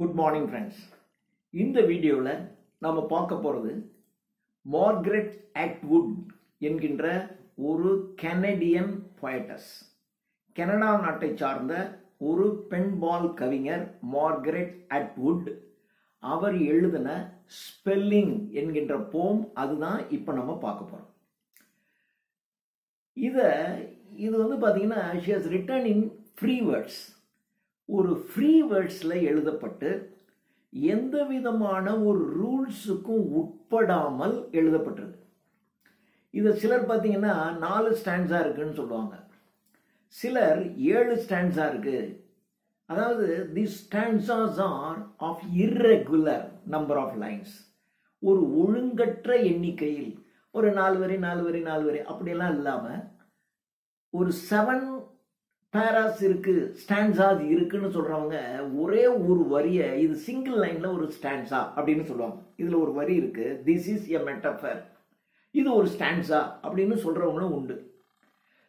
Good morning friends. இந்த வீடியோவில் நாம் பார்க்க போகிறது மார்கரெட் அட்வுட் என்கின்ற ஒரு கனடியன் போயட்டஸ். கனடா நாட்டை சார்ந்த ஒரு பெண்பால் கவிஞர் மார்கரெட் அட்வுட். அவர் எழுதின ஸ்பெல்லிங் என்கின்ற போம் அதுதான் இப்போ நம்ம பார்க்க போகிறோம். இது வந்து பார்த்தீங்கன்னா she has written in free words. ஒரு ஃப்ரீ வேர்ட்ஸில் எழுதப்பட்டு எந்த விதமான ஒரு ரூல்ஸுக்கும் உட்படாமல் எழுதப்பட்டிருக்கு. இதை சிலர் பார்த்தீங்கன்னா 4 ஸ்டாண்ட்ஸா இருக்குன்னு சொல்லுவாங்க, சிலர் 7 ஸ்டாண்ட்ஸா இருக்கு. அதாவது the stanzas are of irregular number of lines. ஒரு ஒழுங்கற்ற எண்ணிக்கையில் ஒரு 4 வரி 4 வரி 4 வரி அப்படியெல்லாம் இல்லாமல் ஒரு 7 பேராஸ் இருக்கு, ஸ்டாண்ட்ஸாஸ் இருக்குன்னு சொல்றவங்க ஒரே ஒரு வரியை இது சிங்கிள் லைன்ல ஒரு ஸ்டாண்ட்ஸா அப்படின்னு சொல்லுவாங்க. இதுல ஒரு வரி இருக்கு, திஸ் இஸ் எ மெட்டஃபர், இது ஒரு ஸ்டாண்ட்ஸா அப்படின்னு சொல்றவங்களும் உண்டு.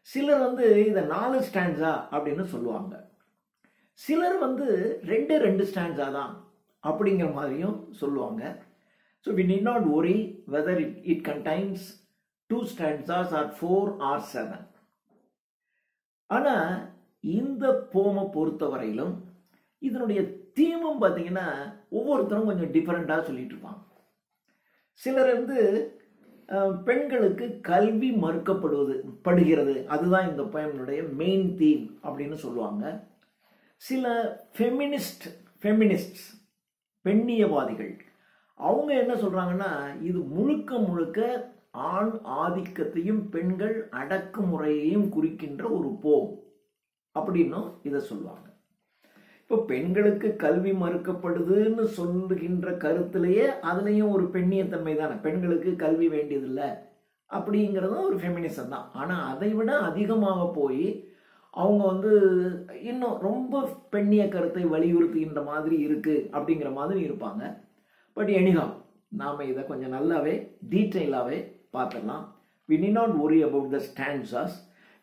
சிலர் வந்து இதை 4 ஸ்டாண்ட்ஸா அப்படின்னு சொல்லுவாங்க. சிலர் வந்து 2 ஸ்டாண்ட்ஸா தான் அப்படிங்கிற மாதிரியும் சொல்லுவாங்க. So we need not worry whether it contains 2 stanzas or 4 or 7. ஆனால் இந்த போமை பொறுத்தவரையிலும் இதனுடைய தீமும் பார்த்தீங்கன்னா ஒவ்வொருத்தரும் கொஞ்சம் டிஃப்ரெண்டாக சொல்லிட்டு இருப்பாங்க. சிலர் வந்து பெண்களுக்கு கல்வி மறுக்கப்படுகிறது, அதுதான் இந்த போயம்னுடைய மெயின் தீம் அப்படின்னு சொல்லுவாங்க. சில ஃபெமினிஸ்ட்ஸ் பெண்ணியவாதிகள் அவங்க என்ன சொல்றாங்கன்னா இது முழுக்க முழுக்க ஆண் ஆதிக்கத்தையும் பெண்கள் அடக்குமுறையையும் குறிக்கின்ற ஒரு போம் அப்படின்னும் இதை சொல்லுவாங்க. இப்போ பெண்களுக்கு கல்வி மறுக்கப்படுதுன்னு சொல்லுகின்ற கருத்திலேயே அதுலேயும் ஒரு பெண்ணியத்தன்மை தானே, பெண்களுக்கு கல்வி வேண்டியதில்லை அப்படிங்கிறதும் ஒரு ஃபெமினிசம் தான். ஆனால் அதை விட அதிகமாக போய் அவங்க வந்து இன்னும் ரொம்ப பெண்ணிய கருத்தை வலியுறுத்துகின்ற மாதிரி இருக்கு அப்படிங்கிற மாதிரி இருப்பாங்க. பட் எனிஹா நாம் இதை கொஞ்சம் நல்லாவே டீட்டெயிலாகவே பார்த்துடலாம். we need not worry about the stanzas.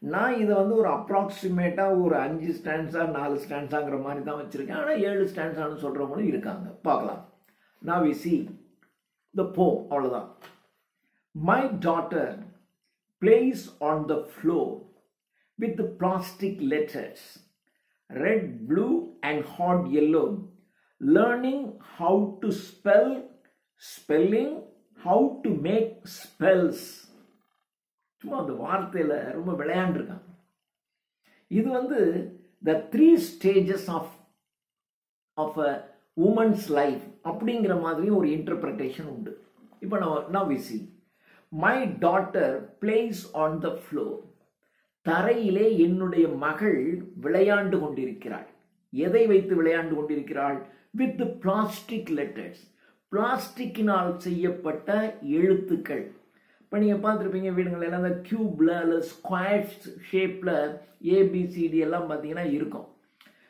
நான் இதை வந்து ஒரு அப்ராக்சிமேட்டாக ஒரு 5 ஸ்டாண்ட்ஸா 4 ஸ்டாண்ட்ஸாங்கிற மாதிரி தான் வச்சுருக்கேன். ஆனால் 7 ஸ்டாண்ட்ஸான்னு சொல்கிறவங்களும் இருக்காங்க, பார்க்கலாம். Now we see the poem. அவ்வளோதான். My daughter plays on the floor with the plastic letters, red, blue and hot yellow, learning how to spelling, how to make spells. சும்மா அந்த வார்த்தையில் ரொம்ப விளையாண்டுருக்காங்க. இது வந்து the 3 stages of a woman's life அப்படிங்கிற மாதிரி ஒரு இன்டர்பிரேஷன் உண்டு. இப்போ now we see my daughter plays on the floor. தரையிலே என்னுடைய மகள் விளையாண்டு கொண்டிருக்கிறாள். எதை வைத்து விளையாண்டு கொண்டிருக்கிறாள்? with the plastic letters. பிளாஸ்டிக்கினால் செய்யப்பட்ட எழுத்துக்கள். இப்போ நீங்கள் பார்த்துருப்பீங்க வீடுகள் எல்லாம் அந்த கியூப்ல அல்லது ஸ்கொயர் ஷேப்பில் ஏபிசிடி எல்லாம் பார்த்தீங்கன்னா இருக்கும்.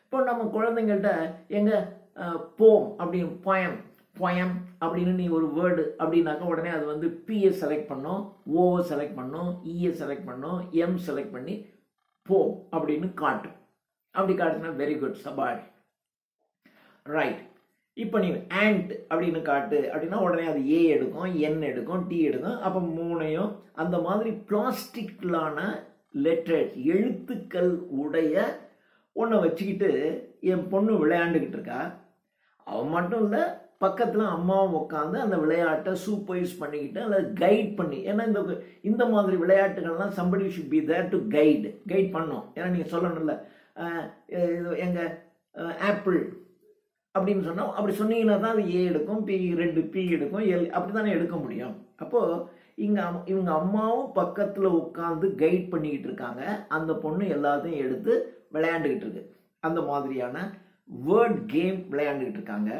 இப்போ நம்ம குழந்தைங்கள்ட்ட எங்கள் போம் அப்படின்னு பொயம் அப்படின்னு நீ ஒரு வேர்டு அப்படின்னாக்கா உடனே அது வந்து பிஏ செலக்ட் பண்ணோம், ஓவை செலக்ட் பண்ணோம், இஏ செலக்ட் பண்ணோம், எம் செலக்ட் பண்ணி போம் அப்படின்னு காட்டும். அப்படி காட்டுனா வெரி குட் சபாஷ் ரைட். இப்போ நீ ஆண்ட் அப்படின்னு காட்டு அப்படின்னா உடனே அது ஏ எடுக்கும், என் எடுக்கும், டி எடுக்கும். அப்போ 3ஐயும் அந்த மாதிரி பிளாஸ்டிக்லான லெட்டர்ஸ் எழுத்துக்கள் உடைய ஒன்றை வச்சுக்கிட்டு என் பொண்ணு விளையாண்டுக்கிட்டு இருக்கா. அவன் மட்டும் இல்லை, பக்கத்தில் அம்மாவும் உட்காந்து அந்த விளையாட்டை சூப்பர்வைஸ் பண்ணிக்கிட்டு அல்லது கைட் பண்ணி, ஏன்னா இந்த மாதிரி விளையாட்டுகள்லாம் somebody should be there to guide பண்ணோம். ஏன்னா நீங்கள் சொல்லணும்ல எங்கள் ஆப்பிள் அப்படின்னு சொன்னால் அப்படி சொன்னீங்கன்னா தான் அது ஏ எடுக்கும், 2 பி எடுக்கும், எல் அப்படி தானே எடுக்க முடியும். அப்போது இவங்க அம்மாவும் பக்கத்தில் உட்காந்து கைட் பண்ணிக்கிட்டு இருக்காங்க, அந்த பொண்ணு எல்லாத்தையும் எடுத்து விளையாண்டுக்கிட்டு இருக்கு. அந்த மாதிரியான வேர்ட் கேம் விளையாண்டுக்கிட்டு இருக்காங்க.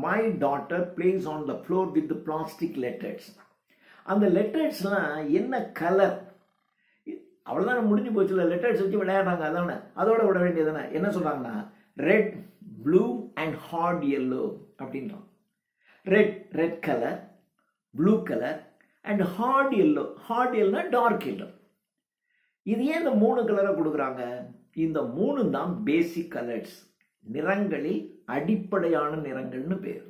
My daughter place on the floor with plastic letters. அந்த லெட்டர்ஸ்லாம் என்ன கலர்? அவ்வளோதான், முடிஞ்சு போச்சுல. லெட்டர்ஸ் வச்சு விளையாடுறாங்க, அதானே, அதோட விட வேண்டியதானே. என்ன சொல்கிறாங்கன்னா red, blue and hot yellow அப்படின்றான். Red colour, blue colour and hot yellow dark yellow. இது ஏன் இந்த 3 கலரை கொடுக்குறாங்க? இந்த 3 தான் பேசிக் கலர்ஸ், நிறங்களில் அடிப்படையான நிறங்கள்னு பேர்.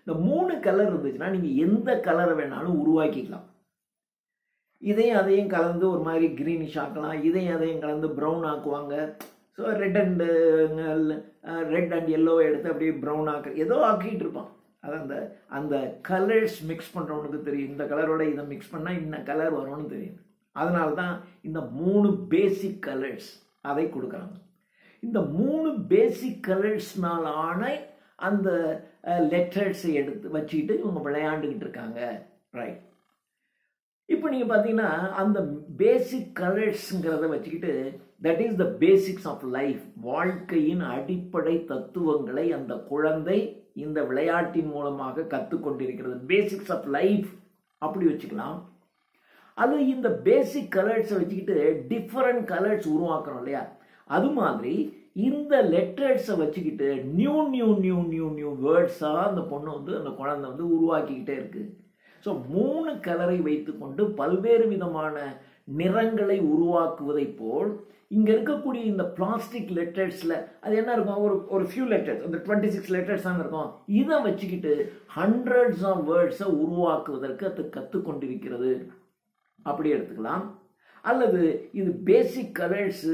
இந்த 3 கலர் இருந்துச்சுன்னா நீங்க எந்த கலரை வேணாலும் உருவாக்கிக்கலாம். இதையும் அதையும் கலந்து ஒரு மாதிரி கிரீனிஷ் ஆக்கலாம், இதையும் அதையும் கலந்து ப்ரௌன் ஆக்குவாங்க. ஸோ ரெட் அண்ட் எல்லோவை எடுத்து அப்படியே ப்ரௌன் ஏதோ ஆக்கிட்டு இருப்பான். அது அந்த கலர்ஸ் மிக்ஸ் பண்ணுறவனுக்கு தெரியும், இந்த கலரோட இதை மிக்ஸ் பண்ணால் இன்னும் கலர் வரும்னு தெரியும். அதனால தான் இந்த 3 பேசிக் கலர்ஸ் அதை கொடுக்குறாங்க. இந்த 3 பேசிக் கலர்ஸ்னால ஆன அந்த லெட்டர்ஸை எடுத்து வச்சுக்கிட்டு இவங்க விளையாண்டுக்கிட்டு இருக்காங்க. ரைட். இப்போ நீங்கள் பார்த்தீங்கன்னா அந்த பேசிக் கலர்ஸ்ங்கிறத வச்சுக்கிட்டு that is the basics of life, வாழ்க்கையின் அடிப்படை தத்துவங்களை அந்த குழந்தை இந்த விளையாட்டின் மூலமாக கற்றுக்கொண்டிருக்கிறது. பேசிக்ஸ் ஆஃப் லைஃப் அப்படி வச்சுக்கலாம். அது இந்த பேசிக் கலர்ஸை வச்சுக்கிட்டு டிஃபரண்ட் கலர்ஸ் உருவாக்குறோம் இல்லையா, அது மாதிரி இந்த லெட்டர்ஸை வச்சுக்கிட்டு new new new new new வேர்ட்ஸாக அந்த பொண்ணு அந்த குழந்தை உருவாக்கிக்கிட்டே இருக்கு. ஸோ 3 கலரை வைத்துக்கொண்டு பல்வேறு விதமான நிறங்களை உருவாக்குவதை போல் இங்க இருக்கக்கூடிய இந்த பிளாஸ்டிக் லெட்டர்ஸ்ல அது என்ன இருக்கும், ஒரு ஃபியூ லெட்டர்ஸ், அந்த 26 லெட்டர்ஸ் தான் இருக்கும். இதை வச்சுக்கிட்டு ஹண்ட்ரட்ஸ் ஆஃப் வேர்ட்ஸை உருவாக்குவதற்கு அது கற்றுக்கொண்டிருக்கிறது. அப்படி எடுத்துக்கலாம். அல்லது இது பேசிக் கலர்ஸ்,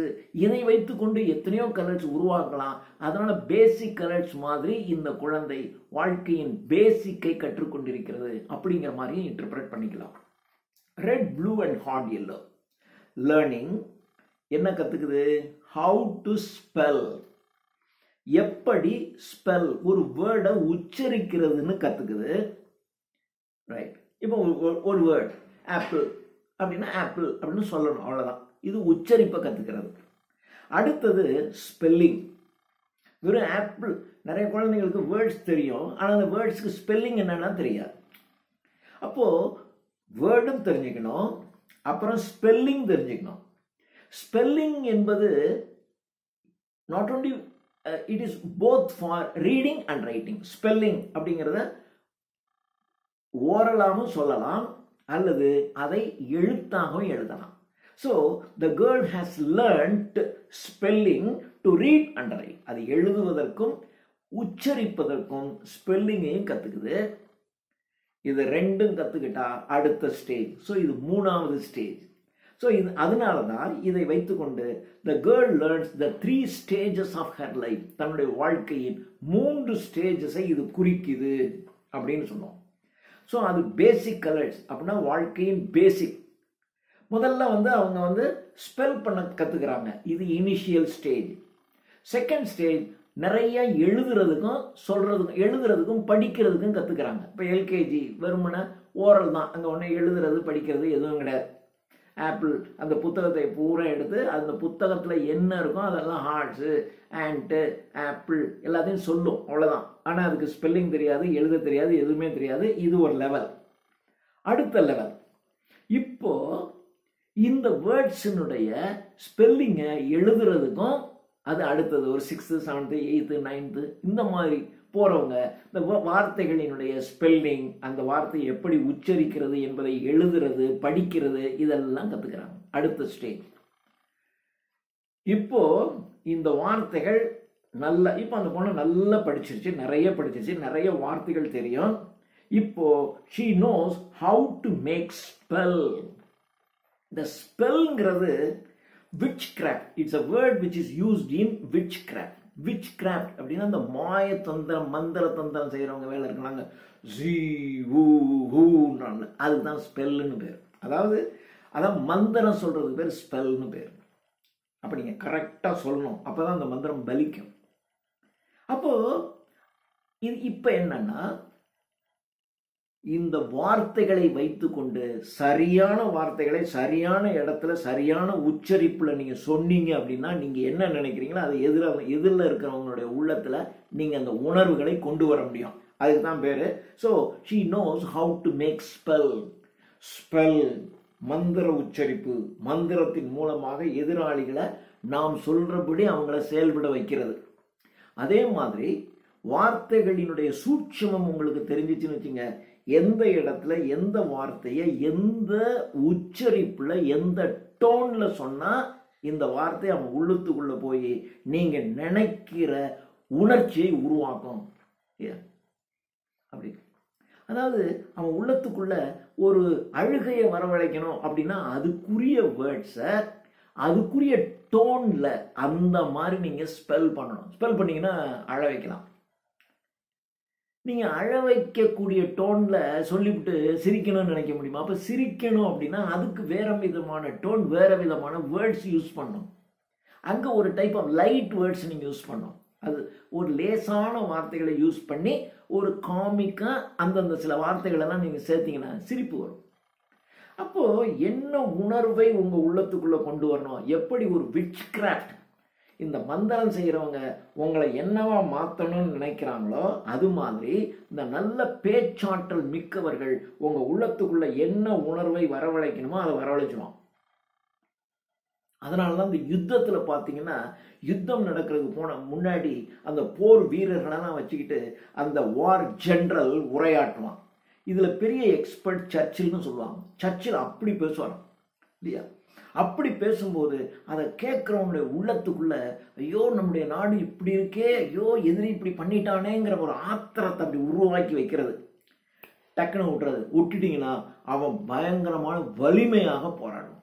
இதை வைத்துக்கொண்டு எத்தனையோ கலர்ஸ் உருவாக்கலாம். அதனால பேசிக் கலர்ஸ் மாதிரி இந்த குழந்தை வாழ்க்கையின் பேசிக்கை கற்றுக்கொண்டிருக்கிறது அப்படிங்கிற மாதிரி இன்டர்பிரட் பண்ணிக்கலாம். Red, blue and hot yellow learning என்ன கத்துக்குது, ஹவு டு ஸ்பெல், எப்படி ஸ்பெல் ஒரு வேர்டை உச்சரிக்கிறதுன்னு கத்துக்குது. ரைட். இப்போ ஒரு வேர்ட் ஆப்பிள் அப்படின்னா ஆப்பிள் அப்படின்னு சொல்லணும், அவ்வளவுதான். இது உச்சரிப்பை கத்துக்கிறது. அடுத்தது ஸ்பெல்லிங். வெறும் ஆப்பிள், நிறைய குழந்தைங்களுக்கு வேர்ட்ஸ் தெரியும், ஆனால் அந்த வேர்ட்ஸ்க்கு ஸ்பெல்லிங் என்னன்னா தெரியாது. அப்போ வேர்டும் தெரிஞ்சுக்கணும், அப்புறம் ஸ்பெல்லிங் தெரிஞ்சுக்கணும். ஸ்பெல்லிங் என்பது not only it is both for reading and writing. Spelling அப்படிங்கிறத ஓரலாகவும் சொல்லலாம், அல்லது அதை எழுத்தாகவும் எழுதலாம். So the girl has learnt spelling to read and write. அது எழுதுவதற்கும் உச்சரிப்பதற்கும் ஸ்பெல்லிங்கையும் கற்றுக்குது. இது ரெண்டும் கற்றுக்கிட்டா அடுத்த ஸ்டேஜ். ஸோ இது 3வது ஸ்டேஜ். ஸோ இது அதனால தான் இதை வைத்துக்கொண்டு the girl learns the 3 stages of her life. தன்னுடைய வாழ்க்கையின் 3 ஸ்டேஜஸை இது குறிக்குது அப்படின்னு சொன்னோம். ஸோ அது பேசிக் கலர்ஸ் அப்படின்னா வாழ்க்கையின் பேசிக். முதல்ல அவங்க ஸ்பெல் பண்ண கற்றுக்கிறாங்க, இது இனிஷியல் ஸ்டேஜ். செகண்ட் ஸ்டேஜ் நிறைய எழுதுறதுக்கும் சொல்றதுக்கும், எழுதுறதுக்கும் படிக்கிறதுக்கும் கற்றுக்கிறாங்க. இப்போ எல்கேஜி வெறுமனே ஓரல் தான், அங்கே ஒன்று எழுதுறது படிக்கிறது எதுவும் கிடையாது. ஆப்பிள் அந்த புத்தகத்தை பூரா எடுத்து அந்த புத்தகத்தில் என்ன இருக்கோ அதெல்லாம் ஹார்ட்ஸு ஆண்ட்டு ஆப்பிள் எல்லாத்தையும் சொல்லும், அவ்வளோதான். ஆனால் அதுக்கு ஸ்பெல்லிங் தெரியாது, எழுத தெரியாது, எதுவுமே தெரியாது. இது ஒரு லெவல். அடுத்த லெவல், இப்போ இந்த வேர்ட்ஸினுடைய ஸ்பெல்லிங்கை எழுதுறதுக்கும் அது அடுத்தது ஒரு 6th 7th 8th 9th இந்த மாதிரி போறவங்க இந்த வார்த்தைகளினுடைய ஸ்பெல்லிங், அந்த வார்த்தையை எப்படி உச்சரிக்கிறது என்பதை எழுதுறது, படிக்கிறது, இதெல்லாம் கத்துக்கிறாங்க. அடுத்த ஸ்டேஜ். இப்போ இந்த வார்த்தைகள் நல்லா, இப்போ அந்த பொண்ணு நல்லா படிச்சிருச்சு, நிறைய வார்த்தைகள் தெரியும். இப்போ she knows how to make spell. இந்த ஸ்பெல்ங்கிறது witchcraft. It's a word which is used in witchcraft. witchcraft அப்படின்னா அந்த மாய தந்திரம், மந்திர தந்திரம் செய்யறவங்க வேலை இருக்கிறாங்க. அதுதான் ஸ்பெல்லுன்னு பேர். அதான் மந்திரம் சொல்றதுக்கு பேர் ஸ்பெல்னு பேர். அப்ப நீங்க கரெக்டா சொல்லணும், அப்பதான் அந்த மந்திரம் பலிக்கும். அப்போ இப்ப என்னன்னா, இந்த வார்த்தைகளை வைத்துக்கொண்டு சரியான வார்த்தைகளை சரியான இடத்துல சரியான உச்சரிப்புல நீங்க சொன்னீங்க அப்படின்னா நீங்க என்ன நினைக்கிறீங்களோ அதை எதிரில் இருக்கிறவங்களுடைய உள்ளத்துல நீங்க அந்த உணர்வுகளை கொண்டு வர முடியும். அதுக்கு தான் பேரு. So she knows how to make spell. மந்திர உச்சரிப்பு, மந்திரத்தின் மூலமாக எதிராளிகளை நாம் சொல்றபடி அவங்கள செயல்பட வைக்கிறது. அதே மாதிரி வார்த்தைகளினுடைய சூட்சுமம் உங்களுக்கு தெரிஞ்சிச்சுன்னு வச்சுங்க, எந்த இடத்துல எந்த வார்த்தையை எந்த உச்சரிப்புல எந்த டோன்ல சொன்னா இந்த வார்த்தை அவன் உள்ளத்துக்குள்ள போய் நீங்க நினைக்கிற உணர்ச்சியை உருவாக்கும். அப்படி அதாவது அவன் உள்ளத்துக்குள்ள ஒரு அழுகையை வரவழைக்கணும் அப்படின்னா அதுக்குரிய வேர்ட்ஸை அதுக்குரிய டோன்ல அந்த மாதிரி நீங்க ஸ்பெல் பண்ணணும். ஸ்பெல் பண்ணீங்கன்னா அழ வைக்கலாம். நீங்க அழ வைக்கக்கூடிய டோன்ல சொல்லிவிட்டு சிரிக்கணும்னு நினைக்க முடியுமா? அப்ப சிரிக்கணும் அப்படின்னா அதுக்கு வேற விதமான டோன், வேற விதமான வேர்ட்ஸ் யூஸ் பண்ணணும். அங்க ஒரு டைப் ஆஃப் லைட் வேர்ட்ஸ் நீங்க யூஸ் பண்ணணும். அது ஒரு லேசான வார்த்தைகளை யூஸ் பண்ணி ஒரு காமிக்கா அந்தந்த சில வார்த்தைகள் எல்லாம் நீங்க சேர்த்தீங்கன்னா சிரிப்பு வரும். அப்போ என்ன உணர்வை உங்க உள்ளத்துக்குள்ள கொண்டு வரணும்? எப்படி ஒரு விட்ச் கிராஃப்ட், இந்த மந்திரம் செய்யறவங்க உங்களை என்னவா மாத்தணும்னு நினைக்கிறாங்களோ அது மாதிரி இந்த நல்ல பேச்சாற்றல் மிக்கவர்கள் உங்க உள்ளத்துக்குள்ள என்ன உணர்வை வரவழைக்கணுமோ அதை வரவழைச்சிடும். அதனாலதான் இந்த யுத்தத்துல பாத்தீங்கன்னா, யுத்தம் நடக்கிறதுக்கு போன முன்னாடி அந்த போர் வீரர்களெல்லாம் வச்சுக்கிட்டு அந்த வார் ஜெனரல் உரையாற்றுவான். இதுல பெரிய எக்ஸ்பர்ட் சர்ச்சில்னு சொல்லுவாங்க. சர்ச்சில் அப்படி பேசுவாங்க இல்லையா? அப்படி பேசும்போது அதை கேட்கிறவனுடைய உள்ளத்துக்குள்ள ஐயோ நம்முடைய நாடு இப்படி இருக்கே, ஐயோ எதிரி இப்படி பண்ணிட்டானேங்கிற ஒரு ஆத்திரத்தை அப்படி உருவாக்கி வைக்கிறது. டக்குன்னு விட்டுறது. விட்டுட்டீங்கன்னா அவன் பயங்கரமான வலிமையாக போராடும்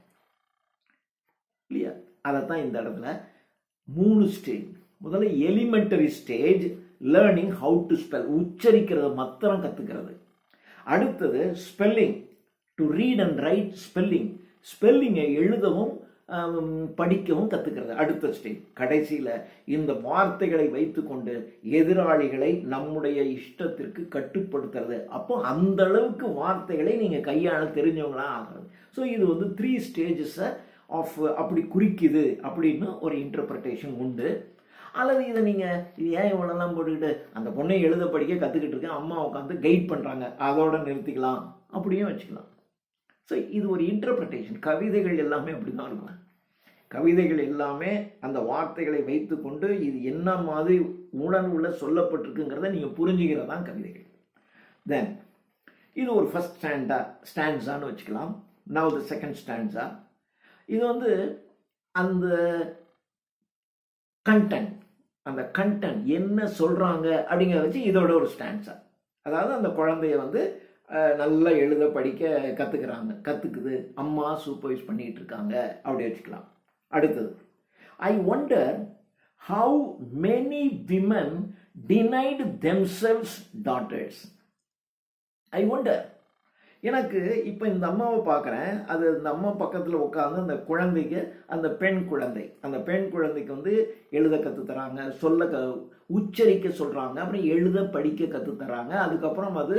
இல்லையா? அதைத்தான் இந்த இடத்துல 3 ஸ்டேஜ். முதல்ல elementary stage, learning how to spell, உச்சரிக்கிறத மாத்திரம் கத்துக்கிறது. அடுத்தது spelling, to read and write spelling, ஸ்பெல்லிங்கை எழுதவும் படிக்கவும் கத்துக்கிறது அடுத்த ஸ்டேஜ். கடைசியில இந்த வார்த்தைகளை வைத்துக்கொண்டு எதிராளிகளை நம்முடைய இஷ்டத்திற்கு கட்டுப்படுத்துறது. அப்போ அந்த அளவுக்கு வார்த்தைகளை நீங்க கையாள தெரிஞ்சவங்களா ஆகிறது. ஸோ இது 3 ஸ்டேஜஸ் ஆஃப் அப்படி குறிக்குது அப்படின்னு ஒரு இன்டர்பிரேஷன் உண்டு. அல்லது இதை நீங்க இது ஏன் இவ்வளோலாம் போட்டுக்கிட்டு அந்த பொண்ணை எழுத படிக்க கத்துக்கிட்டு இருக்கேன், அம்மா உட்காந்து கைட் பண்றாங்க, அதோட நிறுத்திக்கலாம் அப்படியும் வச்சுக்கலாம். ஸோ இது ஒரு இன்டர்பிரேஷன். கவிதைகள் எல்லாமே அப்படிதான் இருக்கும். கவிதைகள் எல்லாமே அந்த வார்த்தைகளை வைத்துக்கொண்டு இது என்ன மாதிரி உணர்வுல சொல்லப்பட்டிருக்குங்கிறத நீங்க புரிஞ்சுக்கிறதான் கவிதைகள். தென் இது ஒரு ஃபர்ஸ்ட் ஸ்டான்ஸான்னு வச்சுக்கலாம். Now the second stanza. இது அந்த கண்டென்ட், அந்த கண்டென்ட் என்ன சொல்றாங்க அப்படிங்கிறத வச்சு இதோட ஒரு ஸ்டான்ஸா. அதாவது அந்த குழந்தைய நல்லா எழுத படிக்க கத்துக்குது, அம்மா சூப்பர்வைஸ் பண்ணிட்டு இருக்காங்க அப்படி வச்சுக்கலாம். அடுத்தது, ஐ wonder how many women denied themselves daughters. I wonder, எனக்கு இப்போ இந்த அம்மாவை பார்க்குறேன், அது இந்த அம்மா பக்கத்தில் உட்காந்து அந்த குழந்தைக்கு, அந்த பெண் குழந்தைக்கு எழுத கற்றுத்தராங்க, உச்சரிக்க சொல்கிறாங்க, அப்புறம் எழுத படிக்க கற்றுத்தராங்க, அதுக்கப்புறம் அது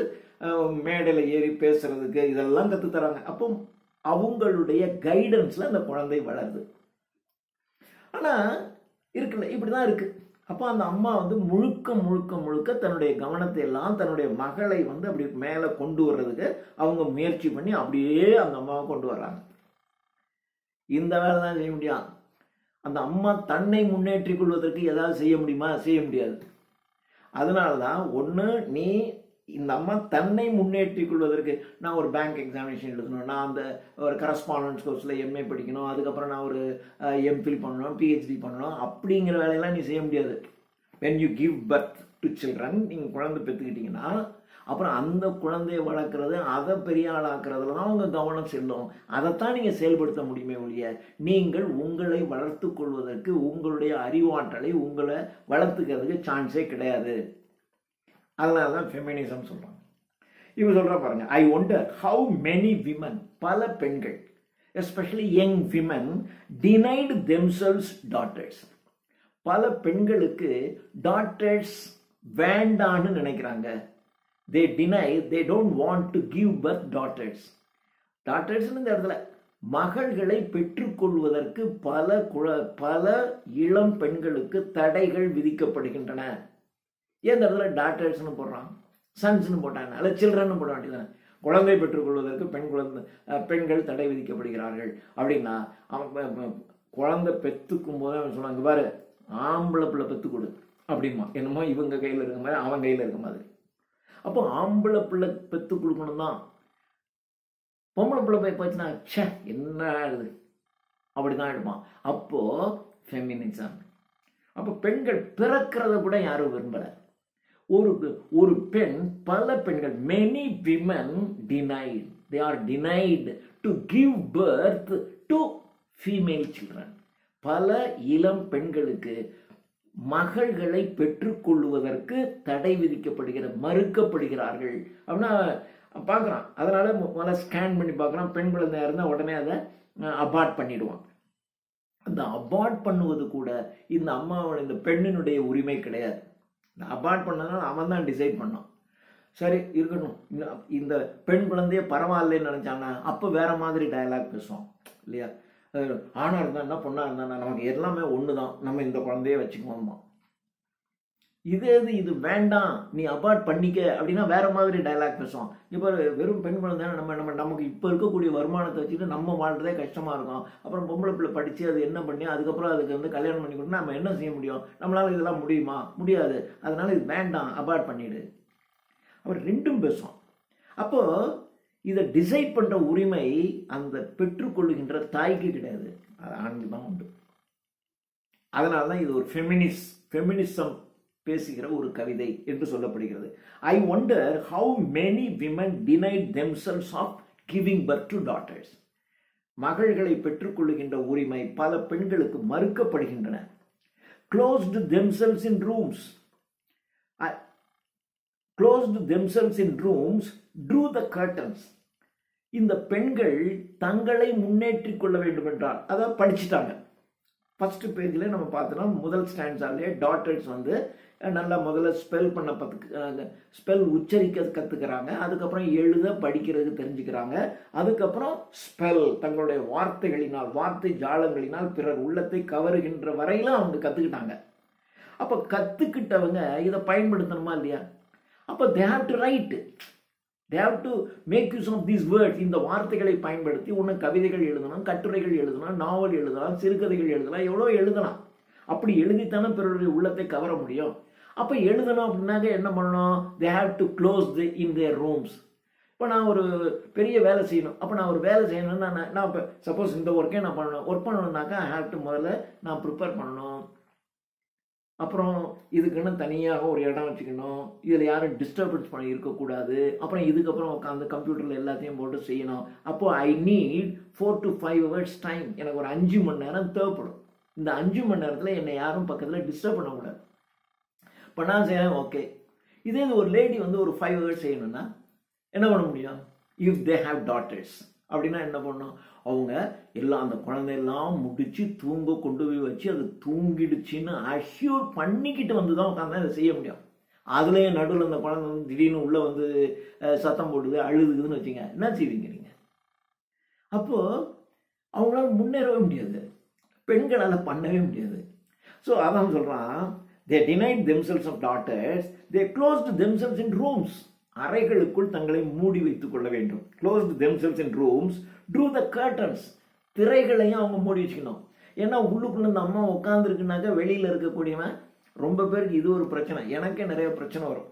மேடையில் ஏறி பேசுறதுக்கு இதெல்லாம் கற்றுத்தராங்க. அப்போ அவங்களுடைய கைடன்ஸில் அந்த குழந்தை வளருது. ஆனால் இருக்குல்ல, இப்படி தான் இருக்குது. அப்போ அந்த அம்மா முழுக்க முழுக்க முழுக்க தன்னுடைய கவனத்தை எல்லாம் தன்னுடைய மகளை அப்படி மேலே கொண்டு வர்றதுக்கு அவங்க முயற்சி பண்ணி அப்படியே அந்த அம்மாவை கொண்டு வர்றாங்க. இந்த வேலை தான் செய்ய முடியாது. அந்த அம்மா தன்னை முன்னேற்றிக் கொள்வதற்கு ஏதாவது செய்ய முடியுமா? செய்ய முடியாது. அதனால தான் ஒன்று, நீ இந்த அம்மா தன்னை முன்னேற்றிக் கொள்வதற்கு, நான் ஒரு பேங்க் எக்ஸாமினேஷன் எழுதணும், நான் அந்த ஒரு கரஸ்பாண்டன்ஸ் கோர்ஸில் எம்ஏ படிக்கணும், அதுக்கப்புறம் நான் ஒரு எம்ஃபில் பண்ணணும், பிஹெச்டி பண்ணணும், அப்படிங்கிற வேலையெல்லாம் நீ செய்ய முடியாது. when you give birth to children, நீங்கள் குழந்தை பெற்றுக்கிட்டீங்கன்னா அப்புறம் அந்த குழந்தைய வளர்க்குறது, அதை பெரிய ஆளாக்குறதுல தான் உங்கள் கவனம் செல்லும். அதைத்தான் நீங்கள் செயல்படுத்த முடியுமே ஒழிய நீங்கள் உங்களை வளர்த்து கொள்வதற்கு, உங்களுடைய அறிவாற்றலை உங்களை வளர்த்துக்கிறதுக்கு சான்ஸே கிடையாது. அதனால தான் ஃபெமினிசம் சொல்றாங்க. இவங்க சொல்ற பாருங்க, ஐ ஒண்டர் ஹவு மெனி விமன், பல பெண்கள், especially young women, denied themselves daughters. பல பெண்களுக்கு டாட்டர்ஸ் வேண்டான்னு நினைக்கிறாங்க. they deny, they don't want to give birth daughters. daughters இந்த இடத்துல மகள்களை பெற்றுக்கொள்வதற்கு பல இளம் பெண்களுக்கு தடைகள் விதிக்கப்படுகின்றன. ஏன் இந்த இடத்துல டாட்டர்ஸ்னு போடுறான், சன்ஸ்னு போட்டாங்க, அல்ல சில்ட்ரன் போட வேண்டியதானே. குழந்தை பெற்றுக்கொள்வதற்கு பெண்கள் தடை விதிக்கப்படுகிறார்கள் அப்படின்னா, குழந்தை பெற்றுக்கும் போது அவன் சொன்னாங்க, பாரு ஆம்பளை பிள்ளை பெற்று கொடு அப்படிமா, என்னமோ இவங்க கையில் இருக்க மாதிரி அவன் கையில் இருக்க மாதிரி. அப்போ ஆம்பளை பிள்ளை பெற்று கொடுக்கணும் தான். பொம்பளை பிள்ளை போய் போச்சுன்னா ச்சே என்ன ஆகுது அப்படிதான் ஆயிடுமா. அப்போ ஃபெமினிசம் அப்போ பெண்கள் பிறக்கிறத கூட யாரும் விரும்பல. ஒரு பெண், பல பெண்கள், many women denied, they are denied to give birth to female children. பல இளம் பெண்களுக்கு மகள்களை பெற்றுக்கொள்வதற்கு தடை விதிக்கப்படுகிற, மறுக்கப்படுகிறார்கள் அப்படின்னா பார்க்குறான். அதனால முதல்ல ஸ்கேன் பண்ணி பார்க்குறான். பெண் குழந்தையா இருந்தால் உடனே அதை அபார்ட் பண்ணிடுவான். அந்த அபார்ட் பண்ணுவது கூட இந்த அம்மாவோட, இந்த பெண்ணினுடைய உரிமை கிடையாது. இந்த அபார்ட் பண்ணதுனால அவன் தான் டிசைட் பண்ணான். சரி இருக்கட்டும், இந்த பெண் குழந்தைய பரவாயில்லன்னு நினைச்சானா அப்போ வேற மாதிரி டயலாக் பேசுவோம் இல்லையா? ஆணா இருந்தா பொண்ணா இருந்தா நமக்கு எல்லாமே ஒன்று தான், நம்ம இந்த குழந்தைய வச்சுக்குவோமா. இது வேண்டாம், நீ அபார்ட் பண்ணிக்க அப்படின்னா வேற மாதிரி டயலாக் பேசுவோம். இப்போ வெறும் பெண் குழந்தை நமக்கு இப்போ இருக்கக்கூடிய வருமானத்தை வச்சுட்டு நம்ம வாழ்றதே கஷ்டமா இருக்கும். அப்புறம் பொம்பளை பிள்ளை படிச்சு அது என்ன பண்ணி அதுக்கப்புறம் அதுக்கு வந்து கல்யாணம் பண்ணி கொடுத்தா நம்ம என்ன செய்ய முடியும்? நம்மளால இதெல்லாம் முடியுமா? முடியாது. அதனால இது வேண்டாம், அபார்ட் பண்ணிடு. அவர் ரெண்டும் பேசுவோம். அப்போ இதை டிசைட் பண்ற உரிமை அந்த பெற்றுக்கொள்ளுகின்ற தாய்க்கு கிடையாது, அது ஆணுக்கு தான் உண்டு. அதனால தான் இது ஒரு ஃபெமினிசம் பேசுகிற ஒரு கவிதை என்று சொல்லப்படுகிறது. I wonder how many women denied themselves of giving birth to daughters. மகள்களை பெற்றுக்கொள்ளுகின்ற உரிமை பல பெண்களுக்கு மறுக்கப்படுகின்றன. closed themselves in rooms, drew the curtains. இந்த பெண்கள் தங்களை முன்னேற்றிக் கொள்ள வேண்டும் என்றால், அதாவது படிச்சுட்டாங்க. ஃபர்ஸ்ட் பேஜில் நம்ம பார்த்தோம்னா முதல் ஸ்டாண்ட்ஸாலே டாட்டர்ஸ் வந்து நல்லா முதல்ல ஸ்பெல் உச்சரிக்க கற்றுக்கிறாங்க. அதுக்கப்புறம் எழுத படிக்கிறது தெரிஞ்சுக்கிறாங்க. அதுக்கப்புறம் ஸ்பெல் தங்களுடைய வார்த்தைகளினால், வார்த்தை ஜாலங்களினால் பிறர் உள்ளத்தை கவருகின்ற வரையிலும் அவங்க கற்றுக்கிட்டாங்க. அப்போ கற்றுக்கிட்டவங்க இதை பயன்படுத்தணுமா இல்லையா? அப்போ they have to write, they have to make use of these words. இந்த வார்த்தைகளை பயன்படுத்தி ஒன்று கவிதைகள் எழுதணும், கட்டுரைகள் எழுதணும், நாவல் எழுதலாம், சிறுகதைகள் எழுதலாம், எவ்வளோ எழுதலாம். அப்படி எழுதித்தானே பிறருடைய உள்ளத்தை கவர முடியும். அப்போ எழுதணும் அப்படின்னாக்க என்ன பண்ணணும்? they have to close in their rooms. இப்போ நான் ஒரு பெரிய வேலை செய்யணும். அப்போ நான் ஒரு வேலை செய்யணும்னா நான் இப்போ சப்போஸ் இந்த ஒர்க்கே நான் பண்ணணும், ஒர்க் பண்ணணுன்னாக்கா ஐ ஹாவ் டு முதல்ல நான் ப்ரிப்பேர் பண்ணணும். அப்புறம் இதுக்குன்னு தனியாக ஒரு இடம் வச்சுக்கணும். இதில் யாரும் டிஸ்டர்பன்ஸ் பண்ணி இருக்கக்கூடாது. அப்புறம் இதுக்கப்புறம் உட்காந்து கம்ப்யூட்டரில் எல்லாத்தையும் போட்டு செய்யணும். அப்போ I need 4 to 5 hours time. எனக்கு ஒரு 5 மணி நேரம் தேவைப்படும். இந்த 5 மணி நேரத்தில் என்னை யாரும் பக்கத்தில் டிஸ்டர்ப் பண்ணக்கூடாது. இப்போ நான் செய்யறேன், ஓகே. இதே ஒரு லேடி வந்து ஒரு 5 hours செய்யணும்னா என்ன பண்ண முடியும்? இஃப் தே ஹாவ் டாட்டர்ஸ் அப்படின்னா என்ன பண்ணணும்? அவங்க எல்லாம் அந்த குழந்தையெல்லாம் முடிச்சு தூங்க கொண்டு போய் வச்சு அது தூங்கிடுச்சின்னு அஷ்யூர் பண்ணிக்கிட்டு வந்து தான் உட்காந்து அதை செய்ய முடியும். அதுலேயே நடுவில் அந்த குழந்தை வந்து திடீர்னு உள்ளே வந்து சத்தம் போடுது, அழுதுக்குதுன்னு வச்சுங்க, என்ன செய்வீங்க நீங்கள்? அப்போது அவங்களால முன்னேறவே முடியாது, பெண்களால் பண்ணவே முடியாது. ஸோ அதான் சொல்கிறான், they denied themselves of daughters, they closed themselves in rooms. அறைகளுக்குள் தங்களை மூடி வைத்துக் கொள்ள வேண்டும். closed themselves in rooms, drew the curtains. திரைகளையும் அவங்க மூடி வச்சுக்கணும். ஏன்னா உள்ளுக்குள்ள இந்த அம்மா உட்காந்துருக்குனாக்கா வெளியில் இருக்கக்கூடியவன் ரொம்ப பேருக்கு இது ஒரு பிரச்சனை. எனக்கே நிறைய பிரச்சனை வரும்.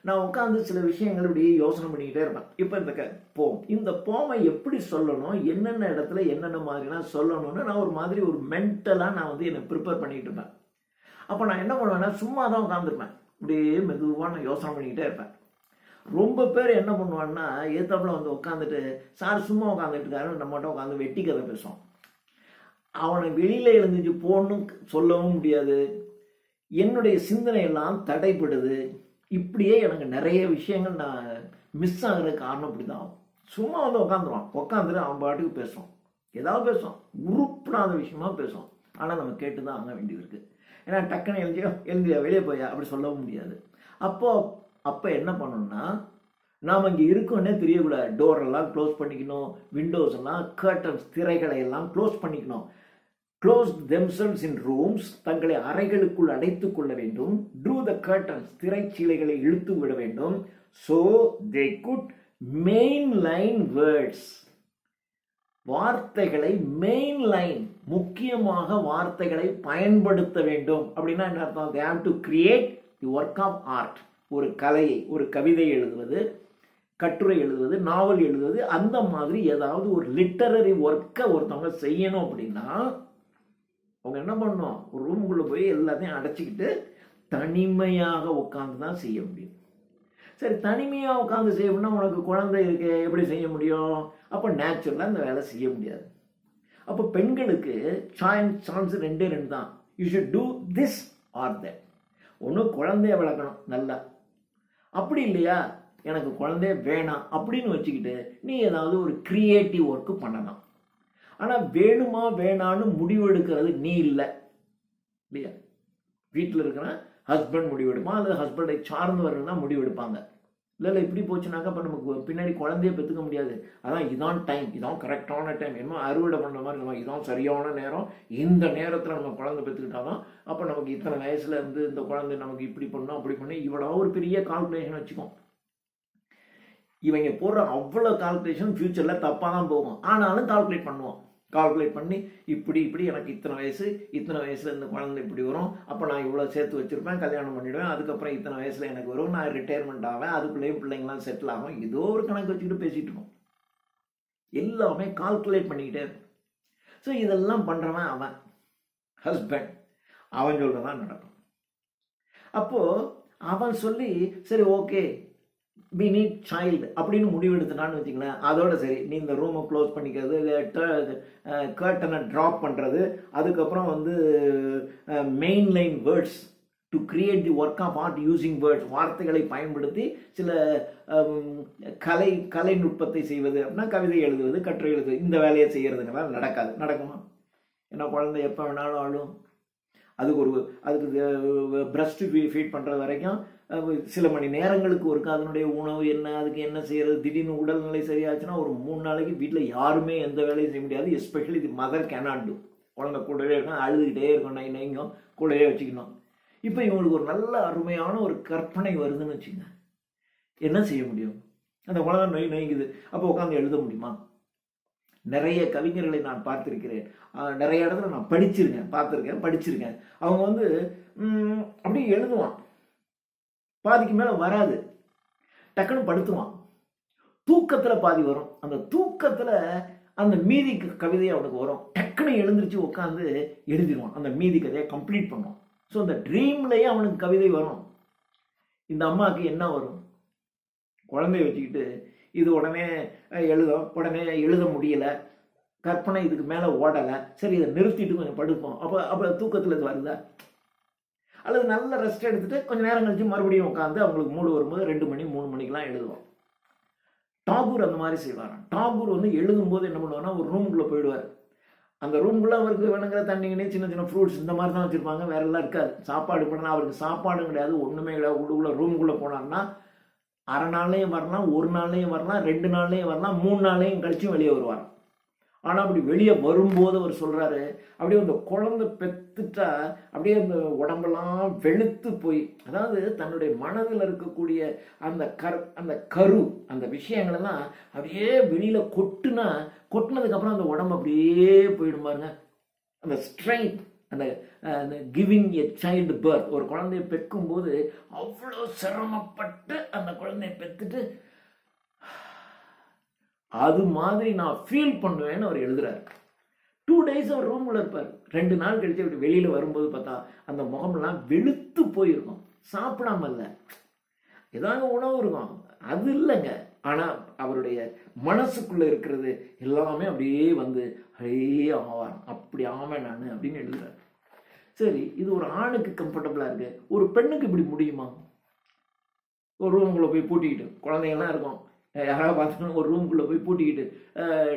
நான் உட்காந்து சில விஷயங்கள் இப்படி யோசனை பண்ணிக்கிட்டே இருப்பேன். இப்போ இந்த போமை எப்படி சொல்லணும், என்னென்ன இடத்துல என்னென்ன மாதிரிலாம் சொல்லணும்னு நான் ஒரு மாதிரி ஒரு மென்டலாக நான் வந்து என்னை ப்ரிப்பேர் பண்ணிக்கிட்டு இருப்பேன். அப்போ நான் என்ன பண்ணுவேன்னா சும்மா தான் உட்காந்துருப்பேன். இப்படியே மெதுவாக நான் யோசனை பண்ணிக்கிட்டே இருப்பேன். ரொம்ப பேர் என்ன பண்ணுவான்னா ஏத்தாப்புல வந்து உட்காந்துட்டு சார் சும்மா உட்காந்துட்டு இருக்காரு, நம்மகிட்ட உட்காந்து வெட்டி கதை பேசுவோம். அவனை வெளியில எழுந்துச்சு போகணும் சொல்லவும் முடியாது. என்னுடைய சிந்தனை எல்லாம் தடைப்படுது. இப்படியே எனக்கு நிறைய விஷயங்கள் நான் மிஸ் ஆகுற காரணம் இப்படிதான். சும்மா வந்து உட்காந்துருவான், உட்காந்துட்டு அவன் பாட்டுக்கு பேசுவான், ஏதாவது பேசுவான், உருப்படாத விஷயமா பேசுவான். ஆனால் நம்ம கேட்டு தான் ஆக வேண்டியது இருக்கு. ஏன்னா டக்குன்னு எழுந்தியா வெளியே போயா அப்படி சொல்லவும் முடியாது. அப்போ என்ன பண்ணணும்னா நாம் இங்கே இருக்கோன்னே தெரியக்கூடாது. டோரெல்லாம் க்ளோஸ் பண்ணிக்கணும், விண்டோஸ் எல்லாம், கர்டன்ஸ் திரைகளை எல்லாம் க்ளோஸ் பண்ணிக்கணும். closed themselves in rooms, தங்களை அறைகளுக்குள் அடைத்துக் கொள்ள வேண்டும். drew the curtains, திரைச்சீலைகளை இழுத்து விட வேண்டும். so they could mainline words, வார்த்தைகளை மெயின்லைன், முக்கியமாக வார்த்தைகளை பயன்படுத்த வேண்டும். அப்படின்னா என்ன அர்த்தம்? they have to create the work of art. ஒரு கலையை, ஒரு கவிதை எழுதுவது, கட்டுரை எழுதுவது, நாவல் எழுதுவது, அந்த மாதிரி ஏதாவது ஒரு லிட்டரரி ஒர்க்கை ஒருத்தவங்க செய்யணும் அப்படின்னா அவங்க என்ன பண்ணணும், ஒரு ரூமுக்குள்ளே போய் எல்லாத்தையும் அடைச்சிக்கிட்டு தனிமையாக உட்காந்து தான் செய்ய முடியும். சரி, தனிமையாக உட்காந்து செய்யணும்னா உனக்கு குழந்தை இருக்கு, எப்படி செய்ய முடியும்? அப்போ நேச்சுரலாக இந்த வேலை செய்ய முடியாது. அப்போ பெண்களுக்கு சான்ஸ் ரெண்டு தான். You should do this or that. ஒன்று குழந்தைய வளர்க்கணும் நல்லா, அப்படி இல்லையா எனக்கு குழந்தைய வேணாம் அப்படின்னு வச்சுக்கிட்டு நீ ஏதாவது ஒரு கிரியேட்டிவ் ஒர்க்கு பண்ணலாம். ஆனால் வேணுமா வேணான்னு முடிவெடுக்கிறது நீ இல்லை இல்லையா? வீட்டில் இருக்கிற ஹஸ்பண்ட் முடிவெடுப்பான், அல்லது ஹஸ்பண்டை சார்ந்தவர்கள் தான் முடிவெடுப்பாங்க. இல்லை இப்படி போச்சுனாக்கா அப்போ நமக்கு பின்னாடி குழந்தைய பெற்றுக்க முடியாது. அதான் இதான் டைம், இதான் கரெக்டான டைம், என்ன அறுவடை பண்ணுற மாதிரி நம்ம இதான் சரியான நேரம், இந்த நேரத்தில் நம்ம குழந்தை பெற்றுக்கிட்டாதான் அப்போ நமக்கு இத்தனை வயசுல இருந்து இந்த குழந்தை நமக்கு இப்படி பண்ணணும் அப்படி பண்ணணும், இவ்வளோ ஒரு பெரிய கால்குலேஷன் வச்சுக்கோம். இவங்க போடுற அவ்வளோ கால்குலேஷன் ஃபியூச்சரில் தப்பாக தான் போகும். ஆனாலும் கால்குலேட் பண்ணுவோம். கால்குலேட் பண்ணி இப்படி எனக்கு இத்தனை வயசில் இந்த குழந்தை இப்படி வரும், அப்போ நான் இவ்வளோ சேர்த்து வச்சுருப்பேன், கல்யாணம் பண்ணிவிடுவேன், அதுக்கப்புறம் இத்தனை வயசில் எனக்கு வரும், நான் ரிட்டையர்மெண்ட் ஆவேன், அதுக்குள்ளேயும் பிள்ளைங்களாம் செட்டில் ஆகும். ஏதோ ஒரு கணக்கு வச்சுக்கிட்டு பேசிகிட்டு இருக்கோம். எல்லாமே கால்குலேட் பண்ணிக்கிட்டே இருக்கும். ஸோ இதெல்லாம் பண்ணுறவன் அவன் ஹஸ்பண்ட், அவன் சொல்கிறதான் நடக்கும். அப்போது அவன் சொல்லி சரி ஓகே we need child அப்படின்னு முடிவெடுத்துட்டான்னு வச்சுங்களேன், அதோட சரி நீ இந்த ரூமை க்ளோஸ் பண்ணிக்கிறது, கர்ட்டனை ட்ராப் பண்ணுறது, அதுக்கப்புறம் வந்து main line words to create the work of art using words, வார்த்தைகளை பயன்படுத்தி சில கலை நுட்பத்தை செய்வது அப்படின்னா கவிதை எழுதுவது, கட்டுரை எழுதுவது, இந்த வேலையை செய்கிறதுங்கெல்லாம் நடக்காது. நடக்குமா? ஏன்னா குழந்தை எப்போ வேணாலும் ஆளும். அதுக்கு பிரஸ்ட் ஃபீட் பண்ணுறது வரைக்கும் சில மணி நேரங்களுக்கு ஒருக்க அதனுடைய உணவு என்ன, அதுக்கு என்ன செய்யறது, திடீர்னு உடல்நிலை சரியாச்சுன்னா ஒரு 3 நாளைக்கு வீட்டில் யாருமே எந்த வேலையும் செய்ய முடியாது. Especially the mother cannot do. குழந்தை கூடவே இருக்கணும், அழுதுகிட்டே இருக்கும், நைங்கும் கூடவே வச்சுக்கணும். இப்போ இவங்களுக்கு ஒரு நல்ல அருமையான ஒரு கற்பனை வருதுன்னு வச்சுங்க, என்ன செய்ய முடியும்? அந்த குழந்தை நொய்ங்குது, அப்போ உட்காந்து எழுத முடியுமா? நிறைய கவிஞர்களை நான் பார்த்திருக்கிறேன், நிறைய இடத்துல நான் படிச்சிருக்கேன். அவங்க வந்து அப்படியே எழுதுவான், பாதிக்கு மேல வராது, டக்குன்னு படுத்துவான், தூக்கத்துல பாதி வரும், அந்த தூக்கத்துல அந்த மீதி கவிதை அவனுக்கு வரும், டக்குன்னு எழுந்திருச்சு உட்காந்து எழுதிடுவான், அந்த மீதி கதையை கம்ப்ளீட் பண்ணுவான். ஸோ அந்த ட்ரீம்லயே அவனுக்கு கவிதை வரும். இந்த அம்மாவுக்கு என்ன வரும்? குழந்தைய வச்சுக்கிட்டு இது உடனே எழுத முடியல, கற்பனை இதுக்கு மேலே ஓடலை, சரி இதை நிறுத்திட்டு கொஞ்சம் படுப்போம், அப்போ தூக்கத்தில் இது வருதா? அல்லது நல்ல ரெஸ்ட் எடுத்துட்டு கொஞ்சம் நேரம் கழிச்சு மறுபடியும் உட்காந்து அவங்களுக்கு மூடு வரும்போது 2 மணி 3 மணிக்கெலாம் எழுதுவோம். டாகூர் அந்த மாதிரி செய்வாராம். டாகூர் வந்து எழுதும்போது என்ன பண்ணுவார்னா ஒரு ரூமுக்குள்ளே போயிடுவார். அந்த ரூமுக்குள்ளே அவருக்கு வேணுங்கிற தண்ணிங்கன்னே சின்ன ஃப்ரூட்ஸ் இந்த மாதிரி தான் வச்சுருப்பாங்க, வேற எல்லாம் இருக்காது. சாப்பாடு பண்ணால் அவருக்கு சாப்பாடும் கிடையாது, ஒன்றுமே கிடையாது. உள்ளுக்குள்ளே ரூமுக்குள்ளே போனார்னா அரை நாள்லையும் வரலாம், 1 நாள்லையும் வரலாம், 2 நாள்லையும் வரலாம், 3 நாள்லையும் கழிச்சும் வெளியே வருவார். ஆனால் அப்படி வெளியே வரும்போது அவர் சொல்கிறாரு, அப்படியே அந்த குழந்தை பெற்றுட்டா அப்படியே அந்த உடம்பெல்லாம் வெளுத்து போய், அதாவது தன்னுடைய மனதில் இருக்கக்கூடிய அந்த கரு அந்த விஷயங்களெல்லாம் அப்படியே வெளியில் கொட்டினதுக்கப்புறம் அந்த உடம்பு அப்படியே போயிடும் பாருங்க. அந்த ஸ்ட்ரென்த், அந்த கிவிங் எ சைல்டு பர்த், ஒரு குழந்தைய பெற்கும்போது அவ்வளோ சிரமப்பட்டு அந்த குழந்தைய பெற்றுட்டு அது மாதிரி நான் ஃபீல் பண்ணுவேன்னு அவர் எழுதுறாரு. 2 days அவர் ரூம்ல இருப்பார். 2 நாள் கழிச்சு அப்படி வெளியில வரும்போது பார்த்தா அந்த முகமெல்லாம் வெளுத்து போயிருக்கும். சாப்பிடாம இல்லை, ஏதாவது உணவு இருக்கும், அது இல்லைங்க. ஆனா அவருடைய மனசுக்குள்ள இருக்கிறது எல்லாமே அப்படியே வந்து அப்படியே ஆவார், அப்படி ஆவேன் நான் அப்படின்னு எழுதுறாரு. சரி, இது ஒரு ஆணுக்கு கம்ஃபர்டபுளா இருக்கு, ஒரு பெண்ணுக்கு இப்படி முடியுமா? ஒரு ரூமுக்குள்ள போய் பூட்டிக்கிட்டு குழந்தைங்கள்லாம் இருக்கும், யாராவது பார்த்தோன்னா ஒரு ரூமுக்குள்ளே போய் பூட்டிக்கிட்டு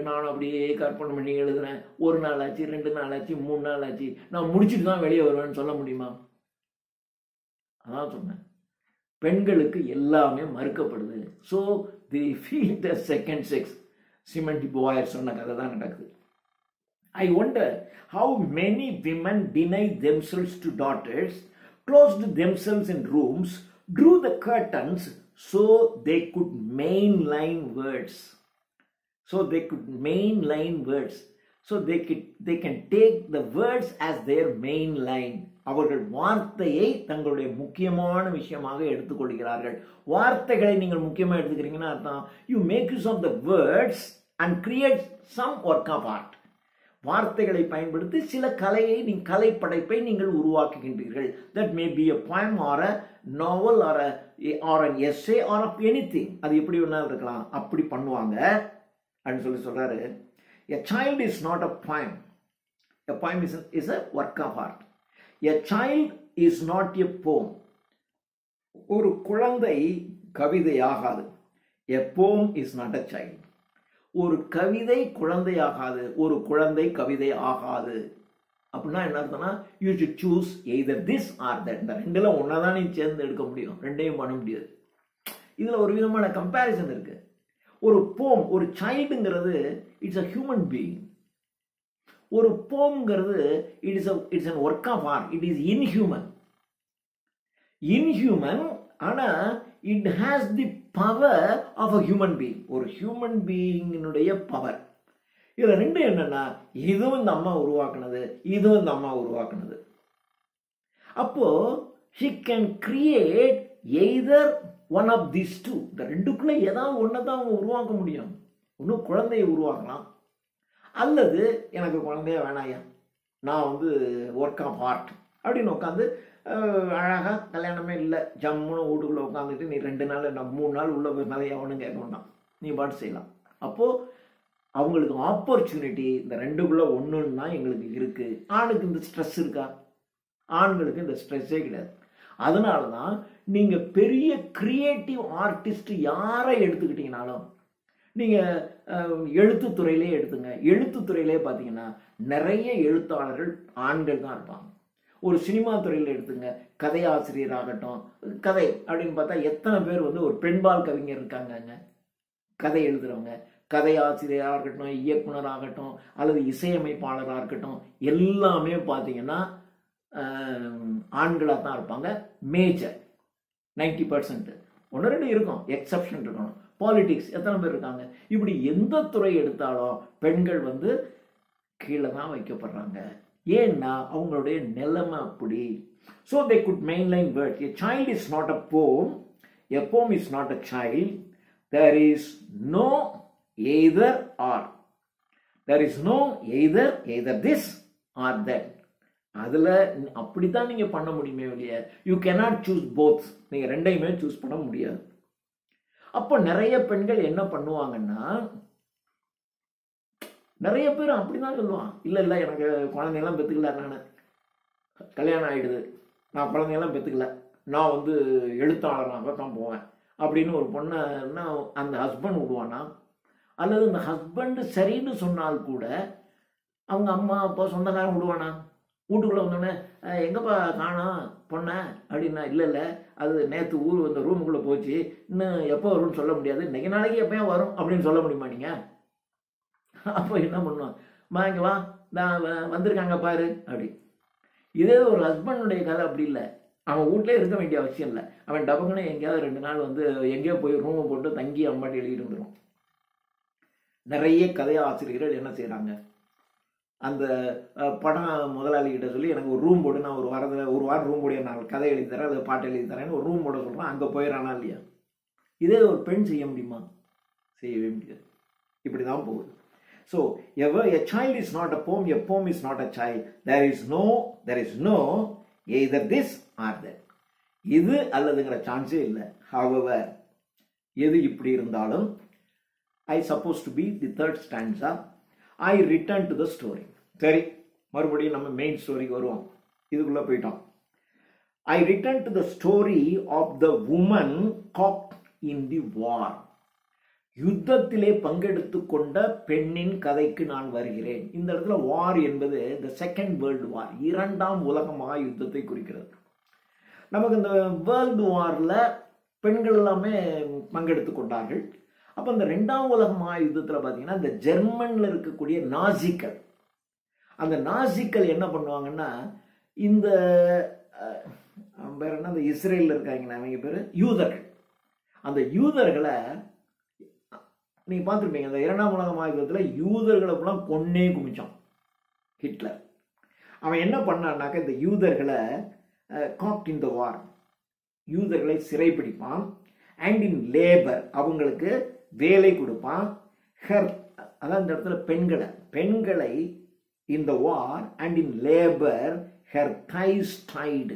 நான் அப்படியே கற்பனை பண்ணி எழுதுறேன், 1 நாள் ஆச்சு, 2 நாள் ஆச்சு, 3 நாள் ஆச்சு, நான் முடிச்சுட்டு தான் வெளியே வருவேன்னு சொல்ல முடியுமா? அதான் சொன்னேன், பெண்களுக்கு எல்லாமே மறுக்கப்படுது. So the feel the second sex. Simone de Beauvoir சொன்ன கதை தான் நடக்குது. I wonder how many women deny themselves to daughters, closed themselves in rooms, drew the curtains so they could mainline words. So they can take the words as their main line. அவர்கள் வார்த்தையை தங்களுடைய முக்கியமான விஷயமாக எடுத்துக்கொள்கிறார்கள். வார்த்தைகளை நீங்கள் முக்கியமாக எடுத்துக்கிறீங்கன்னா அர்த்தம், you make use of the words and create some work of art. வார்த்தைகளை பயன்படுத்தி சில கலை படைப்பை நீங்கள் உருவாக்குகின்றீர்கள். That may be a poem or a novel or an essay or of anything. அது எப்படி வேணாலும் இருக்கலாம். அப்படி பண்ணுவாங்க அப்படின்னு சொல்றாரு. A child is not a poem. A poem is a work of art. A child is not a poem. ஒரு குழந்தை கவிதையாகாது. A poem is not a child. ஒரு கவிதை குழந்தையாகாது, ஒரு குழந்தை கவிதை ஆகாது. அப்படின்னா என்ன அர்த்தம்னா, you should choose either this or that. இந்த ரெண்டுல ஒன்னதான் நீ சேர்ந்து எடுக்க முடியும், ரெண்டையும் பண்ண முடியாது. இதுல ஒரு விதமான கம்பேரிசன் இருக்கு. ஒரு போம், ஒரு சைல்டுங்கிறது இட்ஸ் அ ஹியூமன் பீயிங். ஒரு போம்ங்கிறது it's an work of art. It is inhuman. ஆனா it has the power of a human being. ஒரு ஹியூமன் பீயிங்கினுடைய பவர். இதுல ரெண்டு என்னன்னா, இதுவும் இந்த அம்மா உருவாக்குனது, இதுவும் இந்த அம்மா உருவாக்குனது. அப்போ she can create either one of these two. இந்த ரெண்டுக்குள்ள ஏதாவது ஒன்னதான் அவங்க உருவாக்க முடியும். இன்னும் குழந்தையை உருவாக்கலாம், அல்லது எனக்கு குழந்தைய வேணாயா, நான் ஒர்க் ஆஃப் ஆர்ட் அப்படின்னு உட்காந்து அழகாக கல்யாணமே இல்லை, ஜம்முன்னு வீட்டுக்குள்ளே உட்காந்துட்டு நீ 2 நாள் 3 நாள் உள்ள போய் மேலே எவனும் கேட்க வேண்டாம், நீ பாட்டு செய்யலாம். அப்போது அவங்களுக்கு ஆப்பர்ச்சுனிட்டி இந்த ரெண்டுக்குள்ளே ஒன்றுன்னா எங்களுக்கு இருக்குது. ஆணுக்கு இந்த ஸ்ட்ரெஸ் இருக்கா? ஆண்களுக்கு இந்த ஸ்ட்ரெஸ்ஸே கிடையாது. அதனால தான் நீங்கள் பெரிய கிரியேட்டிவ் ஆர்டிஸ்ட் யாரை எடுத்துக்கிட்டீங்கனாலும், நீங்கள் எழுத்துத்துறையிலே எடுத்துங்க, எழுத்துத்துறையிலே பார்த்தீங்கன்னா நிறைய எழுத்தாளர்கள் ஆண்கள் தான் இருப்பாங்க. ஒரு சினிமா துறையில் எடுத்துங்க, கதையாசிரியராகட்டும், கதை அப்படின்னு பார்த்தா எத்தனை பேர் ஒரு பெண்பால் கவிஞர் இருக்காங்க, கதை எழுதுறவங்க. கதையாசிரியராக இருக்கட்டும், இயக்குனராகட்டும், அல்லது இசையமைப்பாளராக இருக்கட்டும், எல்லாமே பார்த்தீங்கன்னா ஆண்களாக தான் இருப்பாங்க. மேஜர் 90%. 1-2 இருக்கும், எக்ஸப்ஷன் இருக்கணும். பாலிடிக்ஸ் எத்தனை பேர் இருக்காங்க. இப்படி எந்த துறை எடுத்தாலும் பெண்கள் கீழே தான் வைக்கப்படுறாங்க. ஏன்னா அவங்களுடைய நிலைமை அப்படி. So they could mainline words. A child is not a poem. A poem is not a child. There is no either or. There is no either this or that. அதுல அப்படித்தான் நீங்க பண்ண முடியுமே இல்லையா. You cannot choose both. நீங்க ரெண்டையுமே choose பண்ண முடியாது. அப்போ நிறைய பெண்கள் என்ன பண்ணுவாங்கன்னா, நிறைய பேர் அப்படிதான் சொல்லுவான், இல்லை எனக்கு குழந்தைங்களாம் பெற்றுக்கல, நான் கல்யாணம் ஆகிடுது, நான் குழந்தைங்களாம் பெற்றுக்கல, நான் எழுத்தாளராக தான் போவேன் அப்படின்னு ஒரு பொண்ணை அந்த ஹஸ்பண்ட் விடுவானா, அல்லது அந்த ஹஸ்பண்டு சரின்னு சொன்னால் கூட அவங்க அம்மா அப்பா சொந்தக்காரன் விடுவானா. வீட்டுக்குள்ளே வந்தோடனே எங்கப்பா காணோம் பொண்ணை அப்படின்னா, இல்லை அது நேற்று ஊர் ரூமுக்குள்ளே போச்சு, இன்னும் எப்போ வரும்னு சொல்ல முடியாது, இன்னைக்கு நாளைக்கு எப்போயா வரும் அப்படின்னு சொல்ல முடியுமா நீங்கள்? அப்போ என்ன பண்ணுவான், இங்கே வா, நான் வந்திருக்காங்க பாரு அப்படி. இதே ஒரு ஹஸ்பண்டுடைய கதை அப்படி இல்லை. அவன் வீட்டிலே இருக்க வேண்டிய அவசியம் இல்லை. அவன் டபக்குன்னு எங்கேயாவது 2 நாள் எங்கேயோ போய் ரூமை போட்டு தங்கி அம்மாட்டி எழுதிட்டு வந்துடும். நிறைய கதையாசிரியர்கள் என்ன செய்கிறாங்க, அந்த படம் முதலாளிகிட்ட சொல்லி எனக்கு ஒரு ரூம் போட்டு, நான் ஒரு வாரம் ரூம் போட, நான் கதை எழுதி தரேன், அதை பாட்டு எழுதி தரேன்னு ஒரு ரூம் போட சொல்கிறேன். அங்கே போயிடறானா இல்லையா? இதே ஒரு பெண் செய்ய முடியுமா? செய்யவே முடியாது. இப்படி தான் போகுது. So, a child is not a poem is not a child. There is no either this or that. இது அல்லதுங்கிற சான்ஸே இல்லை. However, எது இப்படி இருந்தாலும், I suppose to be the third stanza. I return to the story. சரி, மறுபடியும் நம்ம main ஸ்டோரிக்கு வருவோம். இதுக்குள்ள போயிட்டோம். I return to the story of the woman caught in the war. யுத்தத்திலே பங்கெடுத்து கொண்ட பெண்ணின் கதைக்கு நான் வருகிறேன். இந்த இடத்துல வார் என்பது the second world war, 2ஆம் உலக மகாயுத்தத்தை குறிக்கிறது. நமக்கு இந்த வேர்ல்டு வாரில் பெண்கள் எல்லாமே பங்கெடுத்து கொண்டார்கள். அப்போ இந்த 2ஆம் உலக மகாயுத்தத்தில் பார்த்தீங்கன்னா, இந்த ஜெர்மனில் இருக்கக்கூடிய நாசிக்கள், அந்த நாசிக்கள் என்ன பண்ணுவாங்கன்னா, இந்த பேர் என்ன, இந்த இஸ்ரேலில் இருக்காங்கன்னா அவங்க பேர் யூதர்கள். அந்த யூதர்களை நீங்கள் பார்த்துருப்பீங்க, இந்த 2ஆம் உலக மகாயுத்தத்தில் யூதர்களுக்கெல்லாம் கொன்னே குமிச்சான் ஹிட்லர். அவன் என்ன பண்ணான்னாக்க, இந்த யூதர்களை காக்ட் இன் த வார், யூதர்களை சிறைப்பிடிப்பான். அண்ட் இன் லேபர், அவங்களுக்கு வேலை கொடுப்பான். ஹெர், அதான் இந்த இடத்துல பெண்களை in the war and in labor her thighs tied.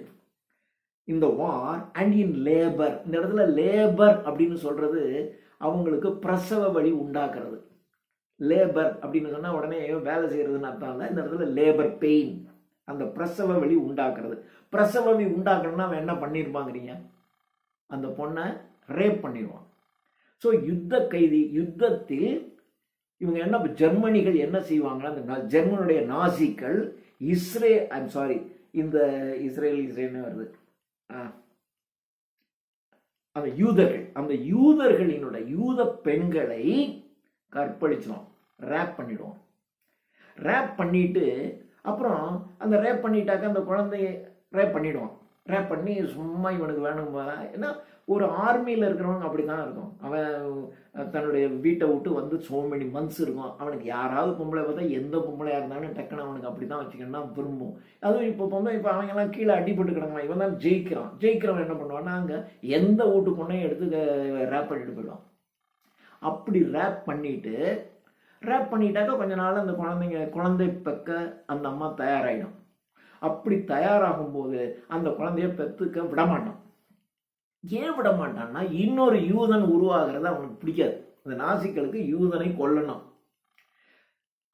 In the war and in labor. இந்த இடத்துல லேபர் அப்படின்னு சொல்றது அவங்களுக்கு பிரசவ வலி உண்டாக்குறது. லேபர் அப்படின்னு சொன்னா உடனே வேலை செய்யறதுன்னு அர்த்தம் இல்லை. இந்த இடத்துல லேபர் பெயின், அந்த பிரசவ வலி உண்டாக்குறது. பிரசவ வலி உண்டாக்கணும்னா அவன் என்ன பண்ணிருப்பாங்கிறீங்க? அந்த பொண்ணை ரேப் பண்ணிடுவான். ஸோ யுத்த கைதி, யுத்தத்தில் இவங்க என்ன, ஜெர்மனிகள் என்ன செய்வாங்கன்னா, அந்த ஜெர்மனுடைய நாசிக்கள் இந்த இஸ்ரேல்னு வருது, அந்த யூதர்கள், அந்த யூதர்களினுடைய யூத பெண்களை கற்பழிச்சிடும், ரேப் பண்ணிடுவோம். ரேப் பண்ணிட்டு அப்புறம் அந்த ரேப் பண்ணிட்டாக்க அந்த குழந்தைய ரேப் பண்ணிடுவான். ரேப் பண்ணி சும்மா இவனுக்கு வேணும். ஏன்னா ஒரு ஆர்மியில் இருக்கிறவங்க அப்படி தான் இருக்கும். அவன் தன்னுடைய வீட்டை விட்டு வந்து so many months இருக்கும். அவனுக்கு யாராவது பொம்பளை பார்த்தா எந்த பொம்பளையாக இருந்தாலும் டக்குன்னு அவனுக்கு அப்படி தான் வச்சுக்கணும்னா விரும்பும். அதுவும் இப்போ அவங்கெல்லாம் கீழே அடிபட்டு கிடக்கலாம். இவன் தான் ஜெயிக்கிறவன் என்ன பண்ணுவான்னா அங்கே எந்த வீட்டு பொண்ணையும் எடுத்து ரேப் பண்ணிட்டு போயிடுவான். அப்படி ரேப் பண்ணிட்டாக்க கொஞ்ச நாள் அந்த குழந்தை பெக்க அந்த அம்மா தயாராகிடும். அப்படி தயாராகும் போது அந்த குழந்தைய பெத்துக்க விடமாட்டான். ஏன் விட மாட்டான்னா, இன்னொரு யூதன் உருவாகிறது அவனுக்கு பிடிக்காது. அந்த நாசிக்களுக்கு யூதனை கொல்லணும்.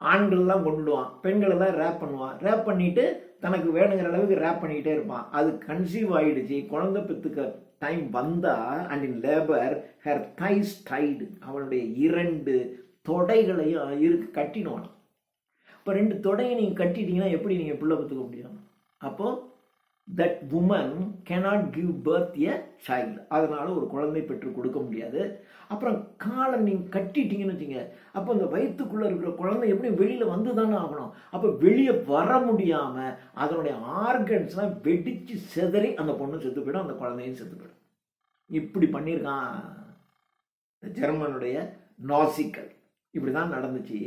ஆண்கள்லாம் கொண்டுடுவான், பெண்கள் எல்லாம் ரேப் பண்ணுவான். ரேப் பண்ணிட்டு தனக்கு வேணுங்கிற அளவுக்கு ரேப் பண்ணிக்கிட்டே இருப்பான். அது கன்சீவ் ஆயிடுச்சு, குழந்தை பெத்துக்க டைம் வந்தா and in labour her thighs tied, அவனுடைய 2 தொடைகளையும் கட்டிடுவான். இப்போ 2 தொடையை நீங்கள் கட்டிட்டீங்கன்னா எப்படி நீங்கள் பிள்ளை பெற்றுக்க முடியும்? அப்போ that woman cannot give birth a child. அதனால ஒரு குழந்தை பெற்று கொடுக்க முடியாது. அப்புறம் காலை நீங்கள் கட்டிட்டீங்கன்னு வச்சுங்க, அப்போ அந்த வயிற்றுக்குள்ளே இருக்கிற குழந்தை எப்படி வெளியில் வந்து தானே ஆகணும். அப்போ வெளியே வர முடியாமல் அதனுடைய ஆர்கன்ஸ்லாம் வெடிச்சு செதறி அந்த பொண்ணு செத்து போயிடும், அந்த குழந்தையும் செத்து போயிடும். இப்படி பண்ணியிருக்கான் ஜெர்மனுடைய நாசிக்கள். இப்படி தான் நடந்துச்சு.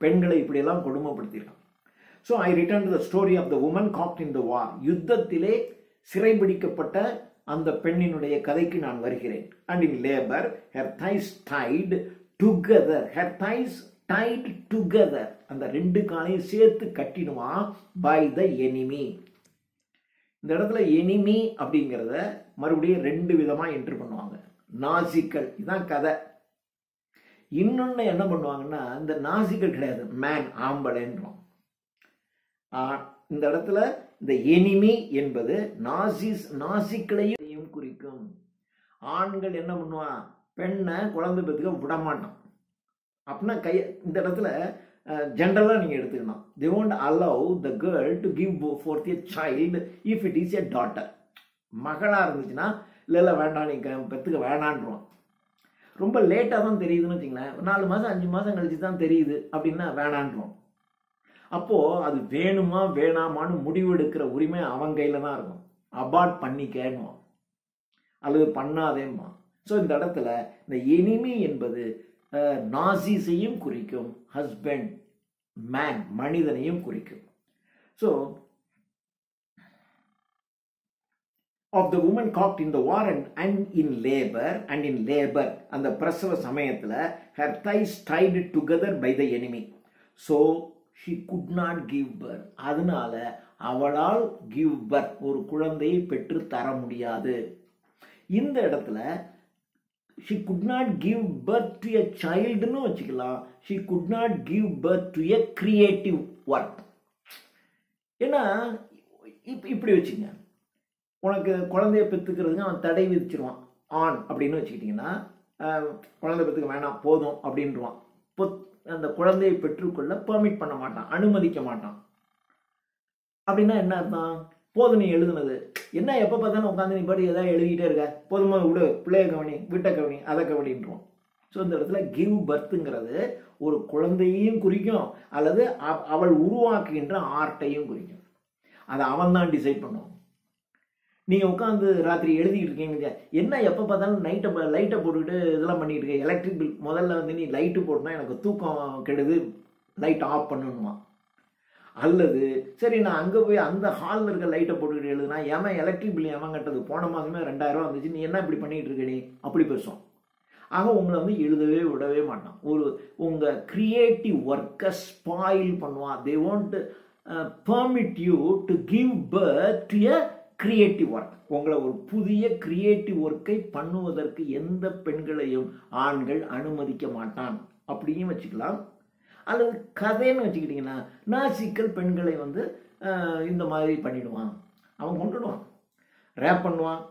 பெண்களை இப்படியெல்லாம் கொடுமைப்படுத்தியிருக்கான். So I return to the story of the woman caught in the war. யுத்தத்திலே சிறைபிடிக்கப்பட்ட அந்த பெண்ணினுடைய கதைக்கு நான் வருகிறேன். And in labour her thighs tied together, her thighs tied together, அந்த 2 காலையும் சேர்த்து கட்டிடுவான் பை த எனிமி. இந்த இடத்துல எனிமி அப்படிங்கிறத மறுபடியும் 2 விதமாக என்ட்ரு பண்ணுவாங்க. நாசிக்கள், இதுதான் கதை. இன்னொன்று என்ன பண்ணுவாங்கன்னா, இந்த நாசிக்கள் கிடையாது, மேன், ஆம்பளைன்றோம். இந்த இடத்துல இந்த எனிமி என்பது நாசிக்களையும் குறிக்கும். ஆண்கள் என்ன பண்ணுவான், பெண்ணை குழந்தை பெற்றுக்க விட மாட்டான். அப்படின்னா இந்த இடத்துல ஜென்ரலாக நீங்கள் எடுத்துக்கணும். they won't allow the girl to give forth a child if it is a daughter. மகளாக இருந்துச்சுன்னா இல்லை வேண்டாம், நீ பெற்றுக்க வேணான்றான். ரொம்ப லேட்டாக தான் தெரியுதுன்னு வச்சுங்களேன், 4 மாதம் 5 மாதம் கழிச்சு தான் தெரியுது அப்படின்னா வேணான்றோம். அப்போது அது வேணுமா வேணாமான்னு முடிவெடுக்கிற உரிமை அவன் கையில் தான் இருக்கும். அபார்ட் பண்ணிக்கணும் அல்லது பண்ணாதேம்மா. ஸோ இந்த இடத்துல இந்த எனிமி என்பது நாசிஸையும் குறிக்கும், ஹஸ்பண்ட், மேன், மனிதனையும் குறிக்கும். So of the woman caught in the war and in labor அந்த பிரசவ சமயத்தில் her thighs tied together by the enemy, so she could not give birth. அதனால அவளால் give birth, ஒரு குழந்தையை பெற்று தர முடியாது. இந்த இடத்துல she could not give birth to a child னு வச்சுக்கலாம், she could not give birth to a creative work. ஏன்னா இப்படி வச்சுங்க, உனக்கு குழந்தைய பெற்றுக்கிறதுக்கு அவன் தடை விதிச்சிருவான். ஆண் அப்படின்னு வச்சுக்கிட்டிங்கன்னா குழந்தை பெற்றுக்க வேணாம் போதும் அப்படின்றான். அந்த குழந்தையை பெற்றுக்கொள்ள பெர்மிட் பண்ண மாட்டான், அனுமதிக்க மாட்டான். அப்படின்னா என்ன அர்த்தம்? போதும் நீ எழுதுனது என்ன, எப்போ பார்த்தாலும் உட்காந்து நீ பாட்டு எதாவது எழுதிக்கிட்டே இருக்க, போதுமா விடு, பிள்ளைய கவனி, வீட்டை கவனி, அதை கவனின்றோம். ஸோ இந்த இடத்துல கிவ் பர்த்துங்கிறது ஒரு குழந்தையையும் குறிக்கும் அல்லது அவள் உருவாக்குகின்ற ஆர்ட்டையும் குறிக்கும். அதை அவன் தான் டிசைட் பண்ணுவான். நீங்கள் உட்காந்து ராத்திரி எழுதிக்கிட்டு இருக்கீங்க, என்ன எப்போ பார்த்தாலும் லைட்டை போட்டுக்கிட்டு இதெல்லாம் பண்ணிகிட்டு இருக்க, எலக்ட்ரிக் பில் முதல்ல வந்து நீ லைட்டு போட்டுனா எனக்கு தூக்கம் கெடுது, லைட் ஆஃப் பண்ணணுமா. அல்லது சரி நான் அங்கே போய் அந்த ஹாலில் இருக்க லைட்டை போட்டுக்கிட்டு எழுதுனா ஏமா எலக்ட்ரிக் பில் ஏமா கட்டது, போன மாதமே 2000 வந்துச்சு, நீ என்ன இப்படி பண்ணிகிட்டு இருக்க நீ, அப்படி பேசுவோம். ஆக உங்களை வந்து எழுதவே விடவே மாட்டான். உங்கள் கிரியேட்டிவ் ஒர்க்கை ஸ்பாயில் பண்ணுவான். They want permit you to give birth to a creative work. உங்களை ஒரு புதிய கிரியேட்டிவ் ஒர்க்கை பண்ணுவதற்கு எந்த பெண்களையும் ஆண்கள் அனுமதிக்க மாட்டான் அப்படியும் வச்சுக்கலாம். அல்லது கதைன்னு வச்சுக்கிட்டிங்கன்னா நாசிக்கல் பெண்களை வந்து இந்த மாதிரி பண்ணிடுவான், அவன் கொண்டுடுவான், ரேப் பண்ணுவான்.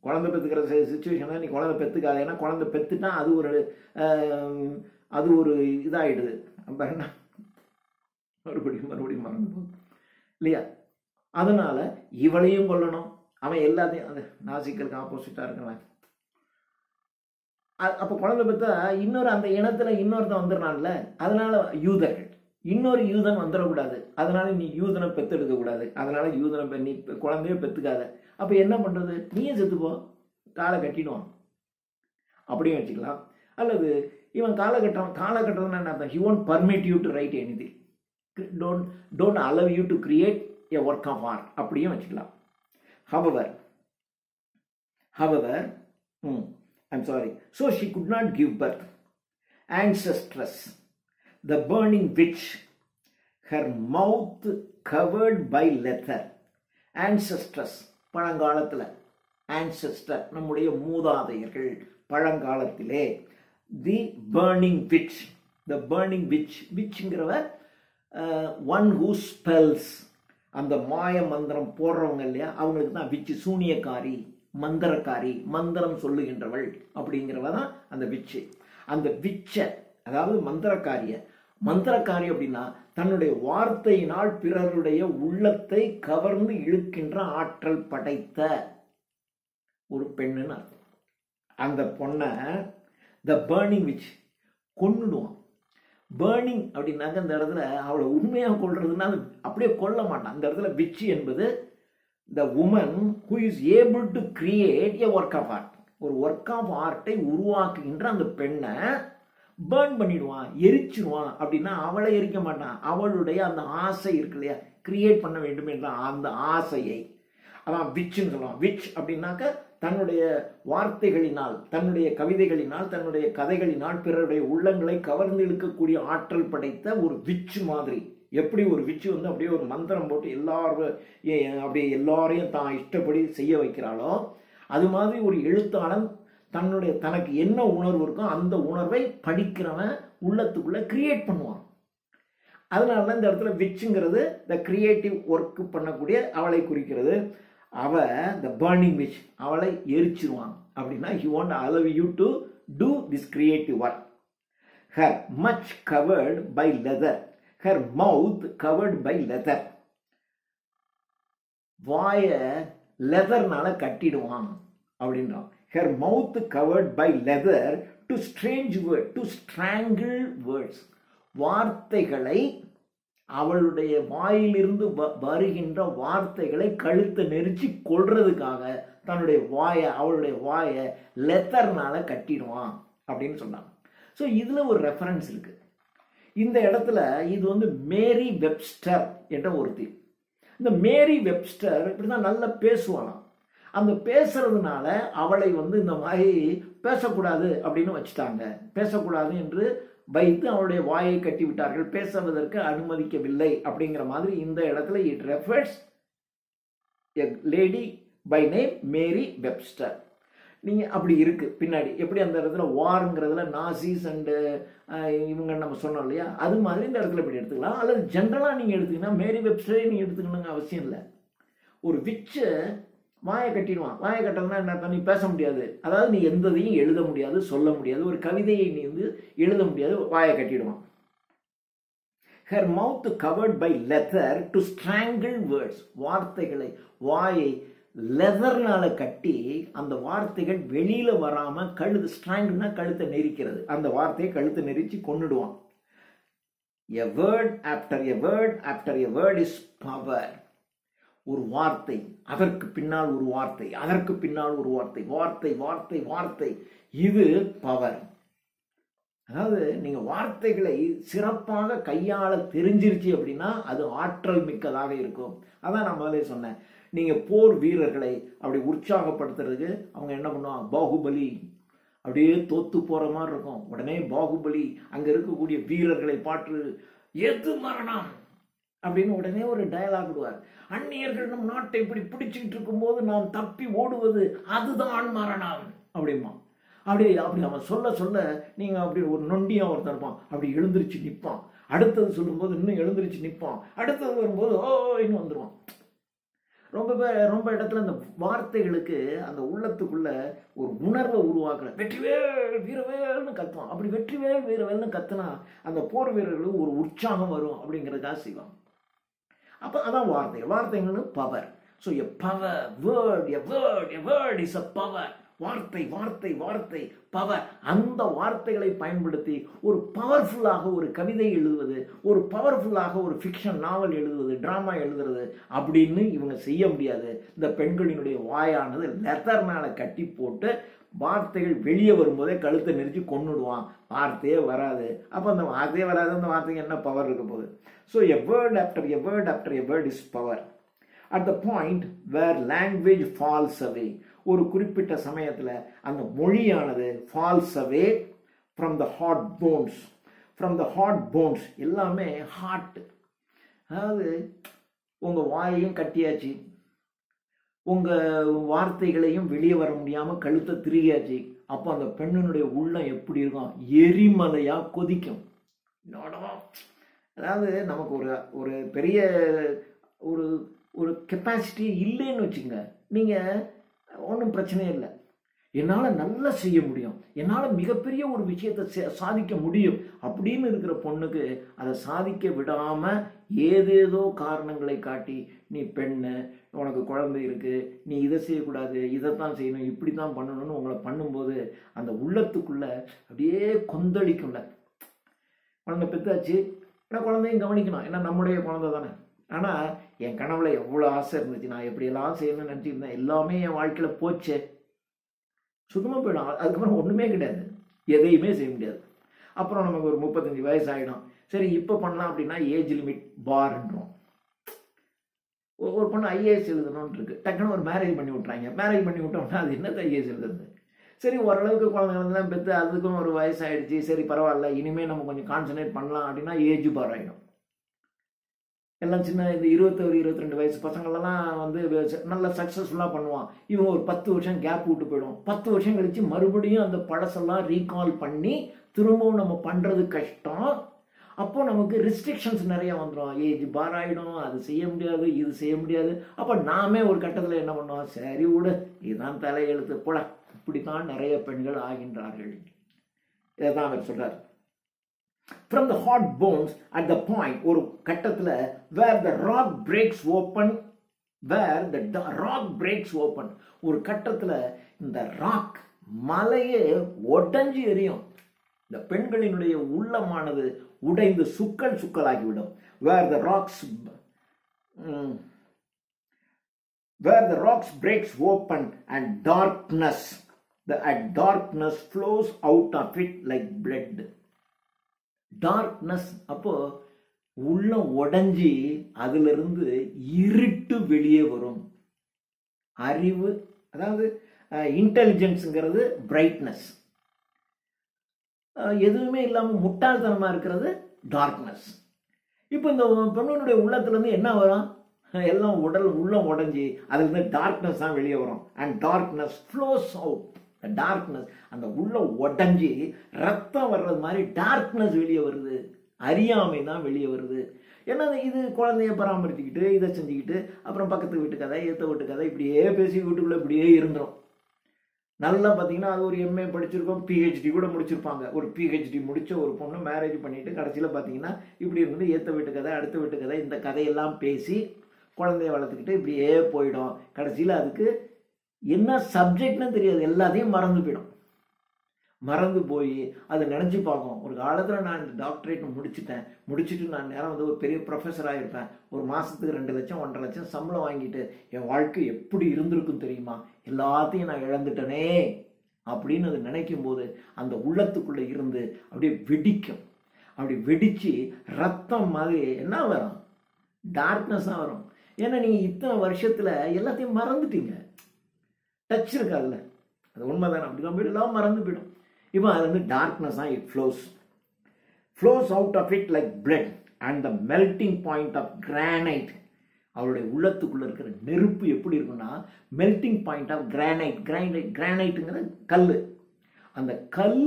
குழந்தை பெற்றுக்கிற சுச்சுவேஷனில் நீ குழந்தை பெற்றுக்காது, ஏன்னா குழந்தை பெற்றுட்டா அது ஒரு இதாகிடுது. நம்ம என்ன மறுபடியும் மறந்து போகுது இல்லையா? அதனால் இவளையும் கொல்லணும். அவன் எல்லாத்தையும் அந்த நாசிக்கலுக்கு ஆப்போசிட்டாக இருக்கிறவன். அப்போ குழந்தை பெற்றா அந்த இனத்தில் இன்னொருத்தன் வந்துடுறான்ல, அதனால் யூதர்கள் இன்னொரு யூதன் வந்துடக்கூடாது, அதனால நீ யூதனை பெற்றெடுக்கக்கூடாது, அதனால யூதனை நீ குழந்தைய பெற்றுக்காத. அப்போ என்ன பண்ணுறது? நீயே செத்துப்போ, காலை கட்டிடுவான் அப்படியும் வச்சுக்கலாம். அல்லது இவன் காலகட்டம்னா என்ன அர்த்தம்? He won't permit you to write anything, don't allow you to create a work of art அப்படியும் வச்சுக்கலாம். However, I'm sorry. So she could not give birth. Ancestress, the burning witch, her mouth covered by leather. Ancestress, பழங்காலத்தில் ancestor, நம்முடைய மூதாதையர்கள் பழங்காலத்திலே. The burning witch, the burning witch, witchங்கிறவ one who spells, அந்த மாய மந்திரம் போடுறவங்க இல்லையா, அவங்களுக்கு தான் விச்சு, சூனியக்காரி, மந்திரக்காரி, மந்திரம் சொல்லுகின்றவள் அப்படிங்கிறவ தான் அந்த விச்சு. அந்த விச்சை, அதாவது மந்திரக்காரி அப்படின்னா தன்னுடைய வார்த்தையினால் பிறருடைய உள்ளத்தை கவர்ந்து இழுக்கின்ற ஆற்றல் படைத்த ஒரு பெண்ணுன்னு அர்த்தம். அந்த பொண்ணை த பர்னிங் விச் கொன்னுடுவான். பர்னிங் அப்படின்னாக்க இந்த இடத்துல அவளை உண்மையாக கொள்றதுன்னா அப்படியே கொல்ல மாட்டான். அந்த இடத்துல விச்சு என்பது the woman who is able to create a work of art, ஒரு ஒர்க் ஆஃப் ஆர்ட்டை உருவாக்குகின்ற அந்த பெண்ணை பேர்ன் பண்ணிடுவான், எரிச்சிடுவான். அப்படின்னா அவளை எரிக்க மாட்டான், அவளுடைய அந்த ஆசை இருக்கு இல்லையா, கிரியேட் பண்ண வேண்டும் என்ற அந்த ஆசையை அதான் விச்சுன்னு சொல்லுவான். விச் அப்படின்னாக்க தன்னுடைய வார்த்தைகளினால், தன்னுடைய கவிதைகளினால், தன்னுடைய கதைகளினால் பிறருடைய உள்ளங்களை கவர்ந்து இழுக்கக்கூடிய ஆற்றல் படைத்த ஒரு விச்சு மாதிரி. எப்படி ஒரு விச்சு வந்து அப்படியே ஒரு மந்திரம் போட்டு அப்படியே எல்லாரையும் தான் இஷ்டப்படி செய்ய வைக்கிறாளோ, அது மாதிரி ஒரு எழுத்தாளன் தனக்கு என்ன உணர்வு இருக்கோ அந்த உணர்வை படிக்கிறவன் உள்ளத்துக்குள்ள கிரியேட் பண்ணுவான். அதனால தான் இந்த இடத்துல விச்சுங்கிறது த கிரியேட்டிவ் ஒர்க் பண்ணக்கூடிய அவளை குறிக்கிறது. அவ த பர்னிங் விச், அவளை எரிச்சிருவான். அப்படின்னா he won't allow you to do this creative work. Her much covered by leather, her mouth covered by leather. வாய லெதர்னால கட்டிடுவான் அப்படின்றான். her mouth covered by leather to strangle words. வார்த்தைகளை, அவளுடைய வாயிலிருந்து வருகின்ற வார்த்தைகளை கழுத்தை நெரிச்சு கொள்றதுக்காக அவளுடைய வாயை லெத்தர்னால கட்டிடுவான் அப்படின்னு சொன்னாங்க. ஸோ இதுல ஒரு ரெஃபரன்ஸ் இருக்கு. இந்த இடத்துல இது வந்து மேரி வெப்ஸ்டர் என்ற ஒருத்தி. இந்த மேரி வெப்ஸ்டர் இப்படிதான் நல்லா பேசுவானாம். அந்த பேசுறதுனால அவளை வந்து இந்த மாதிரி பேசக்கூடாது அப்படின்னு வச்சுட்டாங்க. பேசக்கூடாது என்று வைத்து அவளுடைய வாயை கட்டி விட்டார்கள், பேசுவதற்கு அனுமதிக்கவில்லை அப்படிங்கிற மாதிரி இந்த இடத்துல it refers a lady by name Mary Webster. நீங்க அப்படி இருக்கு பின்னாடி எப்படி அந்த இடத்துல வாருங்கிறதுல நாசிஸ் அண்டு இவங்க நம்ம சொன்னோம் இல்லையா, அது மாதிரி இந்த இடத்துல இப்படி எடுத்துக்கலாம். அல்லது ஜென்ரலா நீங்க எடுத்துக்கினா மேரி வெப்ஸ்டரே நீங்க எடுத்துக்கணுங்க அவசியம் இல்லை. ஒரு விச்சு வாயை கட்டிடுவான். வாயை கட்டதுன்னா என்ன, நீ பேச முடியாது, அதாவது நீ எந்ததையும் எழுத முடியாது, சொல்ல முடியாது, ஒரு கவிதையை நீ வந்து எழுத முடியாது, வாயை கட்டிடுவான். her mouth covered by leather to strangle words. வார்த்தைகளை, வாயை லெதர்னால கட்டி அந்த வார்த்தைகள் வெளியில வராம ஸ்ட்ராங்கிள்னா கழுத்தை நெரிக்கிறது, அந்த வார்த்தையை கழுத்தை நெரிச்சு கொன்னுடுவான். a word after a word after a word is power. ஒரு வார்த்தை, அதற்கு பின்னால் ஒரு வார்த்தை, அதற்கு பின்னால் ஒரு வார்த்தை, வார்த்தை வார்த்தை வார்த்தை, இது பவர். அதாவது நீங்க வார்த்தைகளை சிறப்பாக கையாள தெரிஞ்சிருச்சு அப்படின்னா அது ஆற்றல் மிக்கதாக இருக்கும். அதான் நான் முதலே சொன்னேன், நீங்க போர் வீரர்களை அப்படி உற்சாகப்படுத்துறதுக்கு அவங்க என்ன பண்ணுவாங்க, பாகுபலி அப்படியே தோத்து போற மாதிரி இருக்கும். உடனே பாகுபலி அங்க இருக்கக்கூடிய வீரர்களை பார்த்து எது மரணம் அப்படின்னு உடனே ஒரு டயலாக் விடுவார். அந்நியர்கள் நம் நாட்டை இப்படி பிடிச்சிட்டு இருக்கும் போது நாம் தப்பி ஓடுவது அதுதான் மரணம் அப்படிமா. அப்படி அவன் சொல்ல சொல்ல நீங்க அப்படி ஒரு நொண்டியா ஒருத்தர் இருப்பான், அப்படி எழுந்திருச்சு நிற்பான். அடுத்தது சொல்லும்போது இன்னும் எழுந்திருச்சு நிற்பான். அடுத்தது வரும்போது ஓ இன்னும் வந்துடுவான். ரொம்ப இடத்துல அந்த வார்த்தைகளுக்கு அந்த உள்ளத்துக்குள்ள ஒரு உணர்வை உருவாக்குற. வெற்றிவேல் வீரவேல்னு கத்துவான். அப்படி வெற்றிவேல் வீரவேல்னு கத்துனா அந்த போர் வீரர்களுக்கு ஒரு உற்சாகம் வரும் அப்படிங்கிறதுக்காக செய்வாங்க. அப்ப அதான் வார்த்தைகள்னு power. So a power word is a power. வார்த்தை பவர். அந்த வார்த்தைகளை பயன்படுத்தி ஒரு பவர்ஃபுல்லாக ஒரு கவிதை எழுதுவது, ஒரு பவர்ஃபுல்லாக ஒரு ஃபிக்ஷன் நாவல் எழுதுவது, டிராமா எழுதுறது அப்படின்னு இவங்க செய்ய முடியாது. இந்த பெண்களினுடைய வாயானது லெதர்னால கட்டி போட்டு வார்த்தைகள் வெளியே வரும்போதே கழுத்தை நெரிச்சு கொன்னுடுவான். வார்த்தையே வராது. அப்போ அந்த வார்த்தையே வராது, அந்த வார்த்தைக்கு என்ன பவர் இருக்க போகுது? So a word after a word is power. At the point where language falls away, ஒரு குறிப்பிட்ட சமயத்தில் அந்த மொழியானது falls away from the hot bones. எல்லாமே ஹார்ட். அதாவது உங்க வாயையும் கட்டியாச்சு, உங்க வார்த்தைகளையும் வெளியே வர முடியாம கழுத்தை திருகியாச்சு. அப்போ அந்த பெண்ணினுடைய உள்ளம் எப்படி இருக்கும்? எரிமலையா கொதிக்கும். அதாவது நமக்கு ஒரு பெரிய ஒரு கெப்பாசிட்டி இல்லைன்னு வச்சுங்க, நீங்கள் ஒன்றும் பிரச்சனை இல்லை. என்னால் நல்லா செய்ய முடியும், என்னால் மிகப்பெரிய ஒரு விஷயத்தை சாதிக்க முடியும் அப்படின்னு இருக்கிற பொண்ணுக்கு அதை சாதிக்க விடாமல் ஏதேதோ காரணங்களை காட்டி, நீ பெண்ணு, உனக்கு குழந்தை இருக்குது, நீ இதை செய்யக்கூடாது, இதைத்தான் செய்யணும், இப்படி தான் பண்ணணும்னு உங்களை பண்ணும்போது அந்த உள்ளத்துக்குள்ள அப்படியே கொந்தளிக்கும்ல. குழந்தை பெற்றாச்சு, ஏன்னா குழந்தையும் கவனிக்கணும், ஏன்னா நம்முடைய குழந்தை தானே. ஆனால் என் கனவுல எவ்வளோ ஆசை இருந்துச்சு, நான் எப்படியெல்லாம் செய்யணும்னு நினச்சிருந்தேன், எல்லாமே என் வாழ்க்கையில் போச்சு, சுத்தமாக போயிடும். அதுக்கப்புறம் ஒன்றுமே கிடையாது, எதையுமே செய்ய முடியாது. அப்புறம் நமக்கு ஒரு 35 வயசு ஆகிடும். சரி இப்போ பண்ணலாம் அப்படின்னா ஏஜ் லிமிட் பார்ன்றோம். ஒரு பொண்ணு ஐஏஎஸ் எழுதணும்னு இருக்கு, டக்குன்னு ஒரு மேரேஜ் பண்ணி விட்றாங்க. மேரேஜ் பண்ணி விட்டோம்னா அது என்னது ஐஏஎஸ் எழுதுறது? சரி ஓரளவுக்கு குழந்தைங்கள்லாம் பெற்று அதுக்கும் ஒரு வயசு ஆகிடுச்சு, சரி பரவாயில்ல, இனிமேல் நம்ம கொஞ்சம் கான்சன்ட்ரேட் பண்ணலாம் அப்படின்னா ஏஜ் பார் ஆகிடும். எல்லாம் சின்ன இந்த 21-22 வயசு பசங்களெல்லாம் வந்து நல்ல சக்ஸஸ்ஃபுல்லாக பண்ணுவான். இவங்க ஒரு 10 வருஷம் கேப் விட்டு போயிடும். 10 வருஷம் கழித்து மறுபடியும் அந்த பழசெல்லாம் ரீகால் பண்ணி திரும்பவும் நம்ம பண்ணுறது கஷ்டம். அப்போ நமக்கு ரெஸ்ட்ரிக்ஷன்ஸ் நிறைய வந்துடும், ஏஜ் பார் ஆகிடும், அது செய்ய முடியாது, இது செய்ய முடியாது. அப்போ நாமே ஒரு கட்டத்தில் என்ன பண்ணுவோம், சரி விடு, இதுதான் தலையெழுத்து போல. இப்படித்தான் நிறைய பெண்கள் ஆகின்றார்கள். இதை தான் அவர் சொல்றார். From the hot bones at the point, ஒரு கட்டத்தில் where the rock breaks open, ஒரு கட்டத்தில் இந்த ராக் மலையே உடைஞ்சு எரியும். இந்த பெண்களினுடைய உள்ளமானது உடைந்து சுக்கலாகிவிடும். where the rocks breaks open and darkness flows out of it like blood. Darkness, அப்போ உள்ளம் உடைஞ்சி அதிலிருந்து இருட்டு வெளியே வரும். அறிவு, அதாவது இன்டெலிஜென்ஸுங்கிறது பிரைட்னஸ், எதுவுமே இல்லாமல் முட்டாள்தனமாக இருக்கிறது டார்க்னஸ். இப்போ இந்த பெண்ணுடைய உள்ளத்துலேருந்து என்ன வரும்? எல்லாம் உள்ளம் உடைஞ்சி அதுலேருந்து டார்க்னஸ் தான் வெளியே வரும். And darkness flows out. Darkness, அந்த உள்ள உடஞ்சி ரத்தம் வர்றது மாதிரி டார்க்னஸ் வெளியே வருது, அறியாமை தான் வெளியே வருது. ஏன்னா இது குழந்தைய பராமரிச்சுக்கிட்டு இதை செஞ்சுக்கிட்டு அப்புறம் பக்கத்து வீட்டு கதை, ஏற்ற வீட்டு கதை, இப்படியே பேசி வீட்டுக்குள்ளே இப்படியே இருந்துடும். நல்லா பார்த்தீங்கன்னா அது ஒரு எம்ஏ படிச்சிருக்கோம், பிஹெச்டி கூட முடிச்சிருப்பாங்க. ஒரு பிஹெச்டி முடித்த ஒரு பொண்ணு மேரேஜ் பண்ணிட்டு கடைசியில் பார்த்தீங்கன்னா இப்படி இருந்து ஏற்ற வீட்டு கதை, அடுத்த வீட்டு கதை, இந்த கதையெல்லாம் பேசி குழந்தைய வளர்த்துக்கிட்டு இப்படியே போயிடும். கடைசியில் அதுக்கு என்ன சப்ஜெக்ட்னு தெரியாது, எல்லாத்தையும் மறந்து போயிடும். மறந்து போய் அதை நினச்சி பார்க்கும், ஒரு காலத்தில் நான் இந்த டாக்டரேட் முடிச்சுட்டு நான் நேரம் வந்து ஒரு பெரிய ப்ரொஃபஸராக இருப்பேன், ஒரு மாதத்துக்கு 2 லட்சம் 1.5 லட்சம் சம்பளம் வாங்கிட்டு என் வாழ்க்கை எப்படி இருந்திருக்கும் தெரியுமா, எல்லாத்தையும் நான் இழந்துட்டனே அப்படின்னு அது நினைக்கும் போது அந்த உள்ளத்துக்குள்ளே இருந்து அப்படியே வெடிக்கும். அப்படி வெடித்து ரத்தம் மாதிரி என்ன வரும்? டார்க்னஸாக வரும். ஏன்னா நீங்கள் இத்தனை வருஷத்தில் எல்லாத்தையும் மறந்துட்டீங்க, டச் இருக்காதுல்ல. அது உண்மைதானே? அப்படிதான் போயிடும், எல்லாம் மறந்து போயிடும். இப்போ அது வந்து டார்க்னஸ் தான். It flows out of it like blood and the melting point of granite. அவருடைய உள்ளத்துக்குள்ள இருக்கிற நெருப்பு எப்படி இருக்குன்னா, மெல்டிங் பாயிண்ட் ஆஃப் கிரானைட்டுங்கிறது கல். அந்த கல்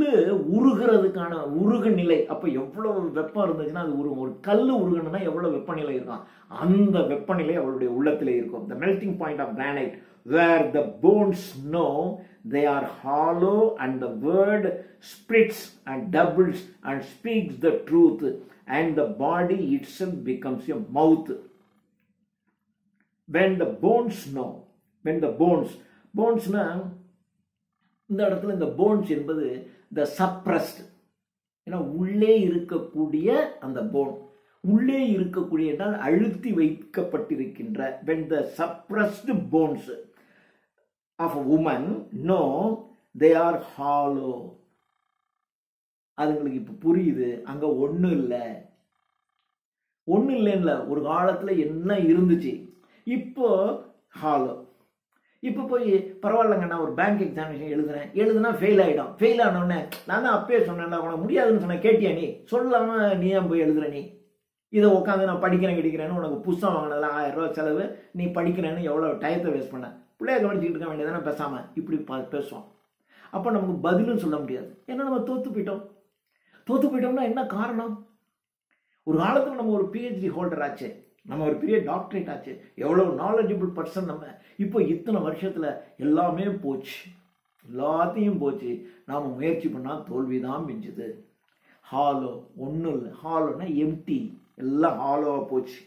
உருகிறதுக்கான உருகு நிலை. அப்போ எவ்வளவு வெப்பம் இருந்துச்சுன்னா அது உருகும். ஒரு கல் உருகணும்னா எவ்வளவு வெப்பநிலை இருக்கும், அந்த வெப்பநிலை அவருடைய உள்ளத்திலே இருக்கும். the melting point of granite where the bones know they are hollow and the word splits and doubles and speaks the truth and the body itself becomes a mouth. When the bones know, when the bonesனா இந்த இடத்துல இந்த bones என்பது the suppressed, ஏன்னா உள்ளே இருக்கக்கூடிய அந்த phone, உள்ளே இருக்கக்கூடிய என்றால் அழுத்தி வைக்கப்பட்டிருக்கின்ற. when the suppressed bones of a woman know they are hollow. அதுங்களுக்கு இப்ப புரியுது, அங்க ஒண்ணும் இல்லை. ஒரு காலத்துல என்ன இருந்துச்சு, இப்போ ஹாலோ. இப்போ போய் பரவாயில்லங்க, நான் ஒரு பேங்க் எக்ஸாமினேஷன் எழுதுனா ஃபெயில் ஆகிடும். ஃபெயில் ஆனோடனே நான் தான் அப்பயே சொன்னேன், உனக்கு முடியாதுன்னு சொன்னேன், கேட்டியா நீ? சொல்லாம நீ ஏன் போய் எழுதுற? நீ இதை உட்காந்து நான் படிக்கிறேன்னு உனக்கு புஸ்தகம் வாங்கினதெல்லாம் 1000 ரூபா செலவு, நீ படிக்கிறேன்னு எவ்வளோ டயத்தை வேஸ்ட் பண்ண, பிள்ளைய கவனிச்சுக்கிட்டு இருக்க வேண்டியதானே பேசாமல் இப்படி பேசுவோம். அப்போ நமக்கு பதிலும் சொல்ல முடியாது, ஏன்னா நம்ம தோற்று போயிட்டோம்னா என்ன காரணம்? ஒரு காலத்தில் நம்ம ஒரு PhD ஹோல்டர் ஆச்சு, நம்ம ஒரு பெரிய டாக்டரேட் ஆச்சு, எவ்வளோ நாலேஜபிள் பர்சன் நம்ம. இப்போ இத்தனை வருஷத்தில் எல்லாமே போச்சு, எல்லாத்தையும் போச்சு. நாம் முயற்சி பண்ணால் தோல்விதான் மிஞ்சுது. ஹாலோ, ஒன்றும் இல்லை. ஹாலோனா எம்டி, எல்லாம் ஹாலோவாக போச்சு.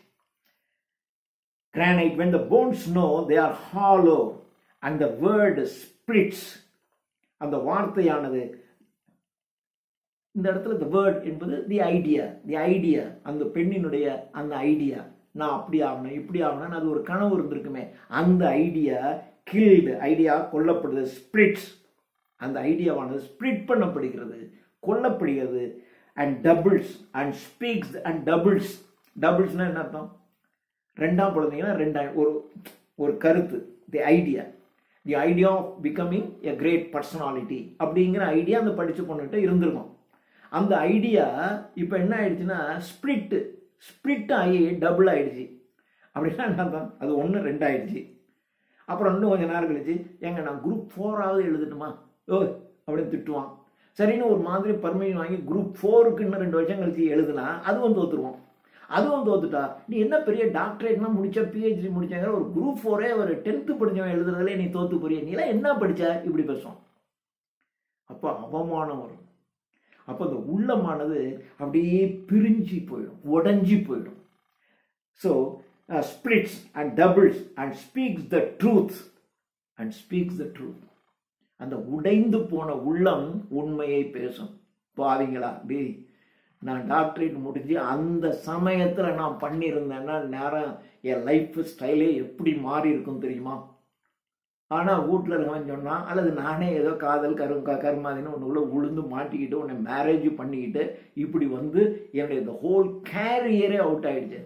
Granite, when the bones know they are hollow and the word splits. அந்த வார்த்தையானது, இந்த இடத்துல the word என்பது the idea, அந்த பெண்ணினுடைய அந்த ஐடியா, நான் அப்படி ஆகணும் இப்படி ஆகணும், அது ஒரு கனவு இருந்திருக்குமே, அந்த ஐடியா கில்டு, ஐடியா கொல்லப்படுது. ஸ்பிளிட்ஸ், அந்த ஐடியாவானது ஸ்பிளிட் பண்ணப்படுகிறது, கொல்லப்படுகிறது. And doubles and speaks and டபுள்ஸ்னா என்ன அர்த்தம்? ரெண்டாம் குழந்தைங்கன்னா ஒரு கருத்து, the idea of becoming a great personality அப்படிங்கிற ஐடியா அந்த படிச்சு பொண்ணுகிட்ட இருந்திருக்கும். அந்த ஐடியா இப்போ என்ன ஆயிடுச்சுன்னா ஸ்பிளிட் ஆகி டபுள் ஆயிடுச்சு. அப்படின்னா என்ன? அது 1 2 ஆயிடுச்சு. அப்புறம் இன்னும் கொஞ்சம் நேரம் கழிச்சு, எங்க நான் குரூப் 4ஆவது எழுதட்டுமா அப்படின்னு திட்டுவான். சரின்னு ஒரு மாதிரி பர்மிஷன் வாங்கி குரூப் 4க்கு இன்னும் 2 வருஷம் கழிச்சு எழுதுனா அதுவும் தோத்துருவோம். அதுவும் தோத்துட்டா நீ என்ன பெரிய டாக்டரேட்லாம் முடிச்ச, PhD முடிச்சாங்க, ஒரு குரூப் 4 ஒரு 10th படிச்சவன் எழுதுறதுல நீ தோத்து போறிய, நீ எல்லாம் என்ன படிச்ச, இப்படி பேசுவான். அப்போ அவமானம் வரும். அப்போ அந்த உள்ளமானது அப்படியே பிரிஞ்சு போயிடும், உடஞ்சி போயிடும். So splits and doubles and speaks the truth. அந்த உடைந்து போன உள்ளம் உண்மையை பேசும். பாவீங்களா, டேய் நான் டாக்டரேட் முடிஞ்சு அந்த சமயத்தில் நான் பண்ணியிருந்தேன்னா நேரம் என் லைஃப் ஸ்டைலே எப்படி மாறி இருக்கும் தெரியுமா? ஆனால் வீட்டில் இருக்கவன் சொன்னான், அல்லது நானே ஏதோ காதல் கருமாதின்னு ஒன்றுக்குள்ள உளுந்து மாட்டிக்கிட்டு உன்னை மேரேஜ் பண்ணிக்கிட்டு இப்படி வந்து என்னுடைய இந்த ஹோல் கேரியரே அவுட் ஆயிடுச்சு.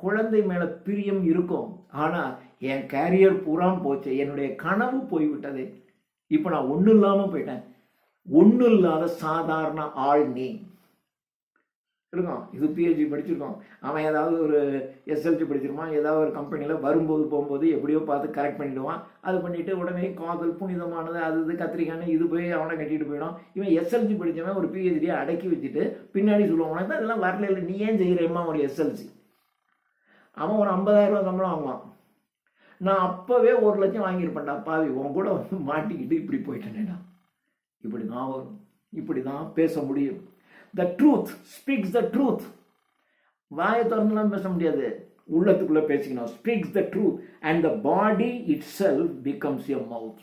குழந்தை மேலே பிரியம் இருக்கும், ஆனால் என் கேரியர் பூரா போச்சு, என்னுடைய கனவு போய்விட்டது. இப்போ நான் ஒன்றும் இல்லாமல் போயிட்டேன். ஒன்றும் இல்லாத சாதாரண ஆள் நீ இருக்கோம். இது PhD படிச்சிருக்கோம், அவன் ஏதாவது ஒரு SLC படிச்சிருவான், ஏதாவது ஒரு கம்பெனியில் வரும்போது போகும்போது எப்படியோ பார்த்து கரெக்ட் பண்ணிவிடுவான். அது பண்ணிவிட்டு உடனே காதல் புனிதமானது அது கத்திரிக்கான்னு இது போய் அவனை கட்டிட்டு போயிடும். இவன் SLC படித்தவன் ஒரு PhD அடக்கி வச்சுட்டு பின்னாடி சொல்லுவான், உனக்கு தான் இதெல்லாம் வரல, இல்லை நீ ஏன் செய்கிறேம்மா ஒரு SLC. அவன் ஒரு 50,000 ரூபா சம்பளம் வாங்குவான். நான் அப்போவே 1 லட்சம் வாங்கியிருப்பேன்டா பாவி, உன் கூட வந்து மாட்டிக்கிட்டு இப்படி போயிட்டேனேடா. இப்படி தான் வரும், இப்படி தான் பேச முடியும். The truth speaks the truth. வாயை திறந்துலாம் பேச முடியாது, உள்ளத்துக்குள்ள பேசிக்கணும். Speaks the truth and the body itself becomes a mouth.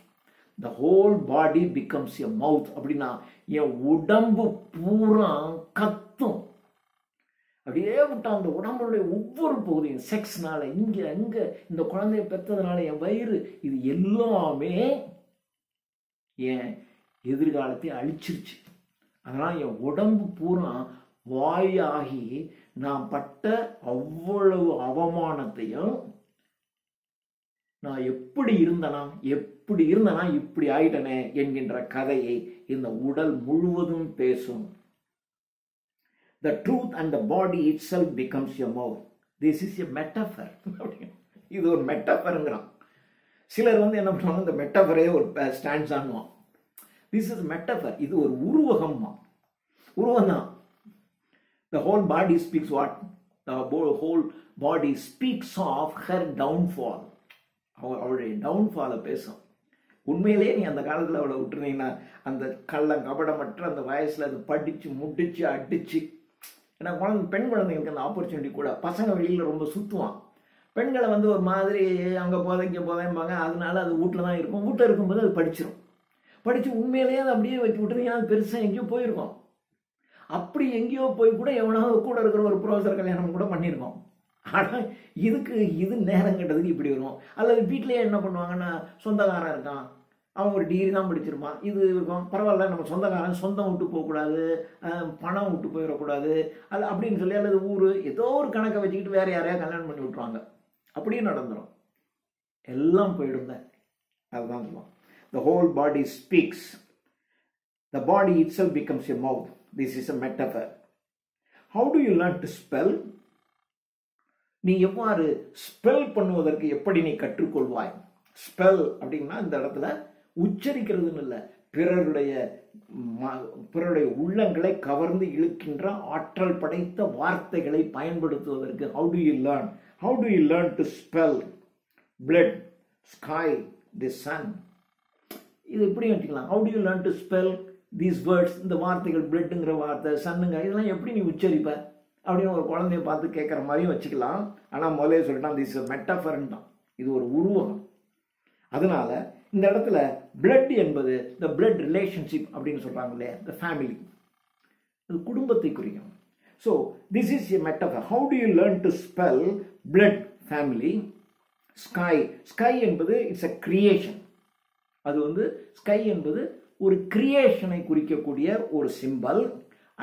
The whole body becomes a mouth. அப்படின்னா என் உடம்பு பூரா கத்தும். அப்படியே விட்டா அந்த உடம்புடைய ஒவ்வொரு பகுதியும், செக்ஸ்னால இங்க அங்க, இந்த குழந்தைய பெற்றதுனால என் வயிறு, இது எல்லாமே என் எதிர்காலத்தை அழிச்சிருச்சு. அதனால் என் உடம்பு பூரா வாயாகி நான் பட்ட அவ்வளவு அவமானத்தையும், நான் எப்படி இருந்தனா, இப்படி இருந்தனா இப்படி ஆயிட்டனே என்கின்ற கதையை இந்த உடல் முழுவதும் பேசும். The truth and the body itself becomes your mouth. This is a metaphor. இது ஒரு மெட்டஃபர்ங்கிறான். சிலர் வந்து என்ன பண்ணுவாங்க, இந்த மெட்டஃபரே ஒரு ஸ்டாண்ட்ஸ் ஆனுவான். This is metaphor. இது ஒரு உருவகம்மா, உருவம் தான். The whole body speaks what? The whole body speaks of her downfall. அவளுடைய டவுன்ஃபாலை பேசும். உண்மையிலேயே நீ அந்த காலத்தில் அவளை விட்டுருந்தீங்கன்னா அந்த கபடமற்ற அந்த வயசில் அது படித்து முடிச்சு அடிச்சு, ஏன்னா பெண் குழந்தைங்களுக்கு அந்த ஆப்பர்ச்சுனிட்டி கூட. பசங்க வெளியில் ரொம்ப சுற்றுவான், பெண்களை வந்து ஒரு மாதிரி அங்கே போதை இங்கே போதைம்பாங்க. அதனால அது வீட்டில் தான் இருக்கும். வீட்டில் இருக்கும்போது அது படிச்சிடும். படித்து உண்மையிலேயே அதை அப்படியே வச்சு விட்டுருந்தீங்கன்னா அது பெருசாக எங்கேயோ போயிருக்கோம். அப்படி எங்கேயோ போய் கூட எவனாவது கூட இருக்கிற ஒரு ப்ரொஃபஸர் கல்யாணம் கூட பண்ணியிருக்கோம். ஆனால் இது நேரம் கட்டதுக்கு இப்படி வரும். அல்லது வீட்டிலேயே என்ன பண்ணுவாங்கன்னா, சொந்தக்காரன் இருக்கான், அவன் ஒரு டிகிரி தான் படிச்சிருப்பான், இது இருக்கும், பரவாயில்ல நம்ம சொந்தக்காரன், சொந்தம் விட்டு போகக்கூடாது, பணம் விட்டு போயிடக்கூடாது அப்படின்னு சொல்லி, அல்லது ஊர் ஏதோ ஒரு கணக்கை வச்சுக்கிட்டு வேற யாரையா கல்யாணம் பண்ணி விட்டுருவாங்க. அப்படியே நடந்துடும், எல்லாம் போயிடும். அதுதான் சொல்லுவான். The whole body speaks. The body itself becomes your mouth. This is a metaphor. How do you learn to spell? நீ எவ்வாறு ஸ்பெல் பண்ணுவதற்கு எப்படி நீ கற்றுக்கொள்வாய்? ஸ்பெல் அப்படின்னா இந்த இடத்துல உச்சரிக்கிறதுன்னு இல்லை, பிறருடைய உள்ளங்களை கவர்ந்து இழுக்கின்ற ஆற்றல் படைத்த வார்த்தைகளை பயன்படுத்துவதற்கு. How do you learn? How do you learn to spell blood, sky, the sun? இது எப்படி வச்சுக்கலாம். How do you learn to spell these words? இந்த வார்த்தைகள், பிளட்ங்கிற வார்த்தை, சன்னுங்க, இதெல்லாம் எப்படி நீ உச்சரிப்ப அப்படின்னு ஒரு குழந்தைய பார்த்து கேட்குற மாதிரியும் வச்சுக்கலாம். ஆனால் முதலே சொல்லிட்டான், திஸ் இஸ் மெட்டாஃபர்ன்னு தான், இது ஒரு உருவகம். அதனால இந்த இடத்துல பிளட் என்பது த பிளட் ரிலேஷன்ஷிப் அப்படின்னு சொல்றாங்க இல்லையா, த ஃபேமிலி, அது குடும்பத்தை குறிக்கும். So this is a metaphor. How do you learn to spell blood, family, sky. Sky என்பது இட்ஸ் அ கிரியேஷன். அது வந்து ஸ்கை என்பது ஒரு கிரியேஷனை குறிக்கக்கூடிய ஒரு symbol.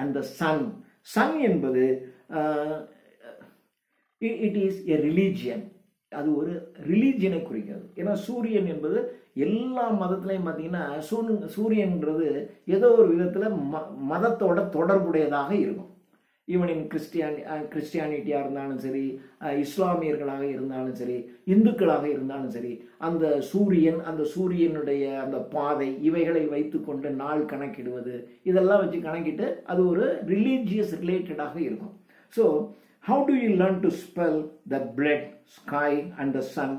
And the sun, sun என்பது இட் இஸ் எ ரிலீஜியன். அது ஒரு ரிலீஜியனை குறிக்கிறது. ஏன்னா சூரியன் என்பது எல்லா மதத்திலையும் பார்த்தீங்கன்னா சூரியன்றது ஏதோ ஒரு விதத்தில் மதத்தோட தொடர்புடையதாக இருக்கும். ஈவன் இன் கிறிஸ்டியானிட்டியாக இருந்தாலும் சரி, இஸ்லாமியர்களாக இருந்தாலும் சரி, இந்துக்களாக இருந்தாலும் சரி, அந்த சூரியன், அந்த சூரியனுடைய அந்த பாதை, இவைகளை வைத்துக்கொண்டு நாள் கணக்கிடுவது, இதெல்லாம் வச்சு கணக்கிட்டு அது ஒரு ரிலீஜியஸ் ரிலேட்டடாக இருக்கும். So how do you learn to spell the blood, sky and the sun?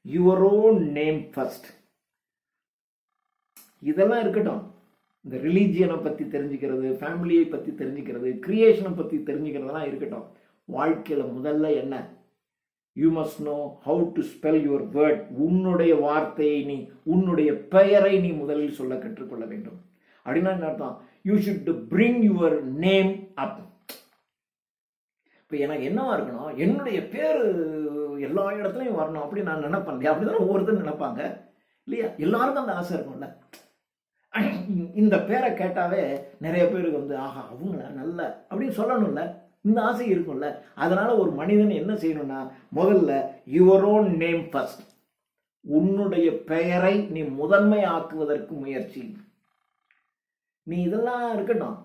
Your own name first. இதெல்லாம் இருக்கட்டும். இந்த ரிலீஜியனை பற்றி தெரிஞ்சுக்கிறது, ஃபேமிலியை பற்றி தெரிஞ்சுக்கிறது, கிரியேஷனை பற்றி தெரிஞ்சுக்கிறதெல்லாம் இருக்கட்டும். வாழ்க்கையில் முதல்ல என்ன? You must know how to spell your word. உன்னுடைய வார்த்தையை நீ, உன்னுடைய பெயரை நீ முதலில் சொல்ல கற்றுக்கொள்ள வேண்டும். அப்படின்னா என்ன அர்த்தம்? You should bring your name up. இப்போ எனக்கு என்னவா இருக்கணும், என்னுடைய பேர் எல்லா இடத்துலையும் வரணும் அப்படி நான் நினைப்பேன். அப்படிதான் ஒவ்வொருத்தரும் நினைப்பாங்க இல்லையா? எல்லாருக்கும் அந்த ஆசை இருக்கும்ல. இந்த பேரை கேட்டாவே நிறைய பேருக்கு வந்து ஆஹா அவங்கள நல்ல அப்படின்னு சொல்லணும்ல, இந்த ஆசை இருக்கும்ல. அதனால ஒரு மனிதன் என்ன செய்யணும்னா, முதல்ல யுவர் ஓன் நேம் ஃபர்ஸ்ட். உன்னுடைய பெயரை நீ முதன்மை ஆக்குவதற்கு முயற்சி. நீ இதெல்லாம் இருக்கட்டும்,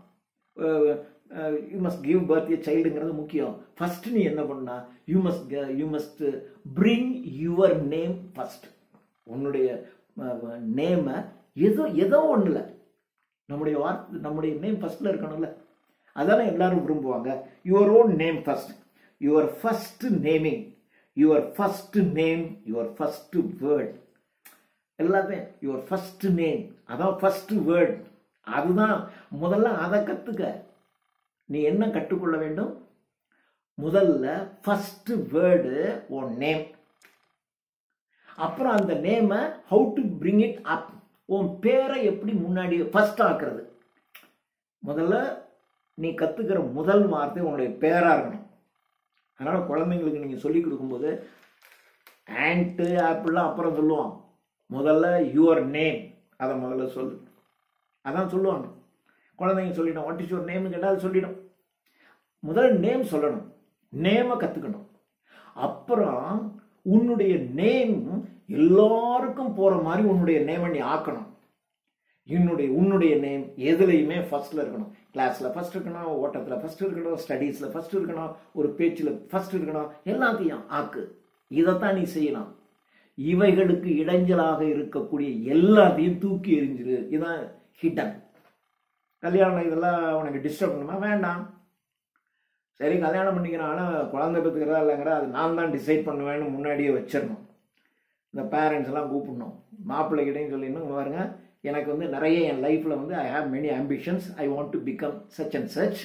யூ மஸ்ட் கிவ் பர்த் எ சைல்டுங்கிறது முக்கியம். ஃபர்ஸ்ட் நீ என்ன பண்ணா, you must bring your name first. உன்னுடைய நேமை ஏதோ ஒன்றுல நம்முடைய வார்த்தை, நம்முடைய நேம் ஃபர்ஸ்ட்ல இருக்கணும்ல. அதானே எல்லாரும் விரும்புவாங்க. Your own name first, your first naming, your first name, your first word, எல்லாத்தையும் யுவர் ஃபர்ஸ்ட் நேம், அதான் ஃபர்ஸ்ட் வேர்ட். அதுதான் முதல்ல அதை கத்துக்க. நீ என்ன கற்றுக்கொள்ள வேண்டும்? முதல்ல ஃபர்ஸ்ட் வேர்டு உன் நேம். அப்புறம் அந்த நேமை how to bring it up. உன் பேரை எப்படி முன்னாடி ஃபர்ஸ்ட் ஆக்குறது. முதல்ல நீ கத்துக்கிற முதல் வார்த்தை உன்னுடைய பேரா இருக்கணும். அதனால குழந்தைங்களுக்கு நீங்க சொல்லி கொடுக்கும்போது ஆண்ட் ஆப்பிள்லாம் அப்புறம் சொல்லுவான், முதல்ல யுவர் நேம் அதை முதல்ல சொல்லு. அதான் சொல்லுவாங்க குழந்தைங்க. சொல்லிடும் வாட் இஸ் யுவர் நேம்னு கேட்டால் அது சொல்லிடும். முதல்ல நேம் சொல்லணும், நேமை கத்துக்கணும். அப்புறம் உன்னுடைய நேம் எல்லாருக்கும் போகிற மாதிரி உன்னுடைய நேமை நீ ஆக்கணும். உன்னுடைய நேம் எதுலையுமே ஃபர்ஸ்ட்ல இருக்கணும். கிளாஸில் ஃபர்ஸ்ட் இருக்கணும், ஓட்டத்தில் ஃபர்ஸ்ட் இருக்கணும், ஸ்டடீஸில் ஃபர்ஸ்ட் இருக்கணும், ஒரு பேச்சில் ஃபர்ஸ்ட் இருக்கணும், எல்லாத்தையும் ஆக்கு. இதைத்தான் நீ செய்யலாம். இவைகளுக்கு இடைஞ்சலாக இருக்கக்கூடிய எல்லாத்தையும் தூக்கி எறிஞ்சிரு. இதுதான் ஹிடன். கல்யாணம் இதெல்லாம் உனக்கு டிஸ்டர்ப் பண்ணுமா? வேண்டாம். சரி, கல்யாணம் பண்ணிக்கிறான், குழந்தை பெற்றுக்கிறதா இல்லைங்கிற அது நான் தான் டிசைட் பண்ணுவேன்னு முன்னாடியே வச்சிடணும். இந்த பேரண்ட்ஸ் எல்லாம் கூப்பிடணும், மாப்பிள்ளைகிட்டையும் சொல்லிடணும், பாருங்க எனக்கு வந்து நிறைய என் லைஃப்பில் வந்து I have many ambitions, I want to become such and such.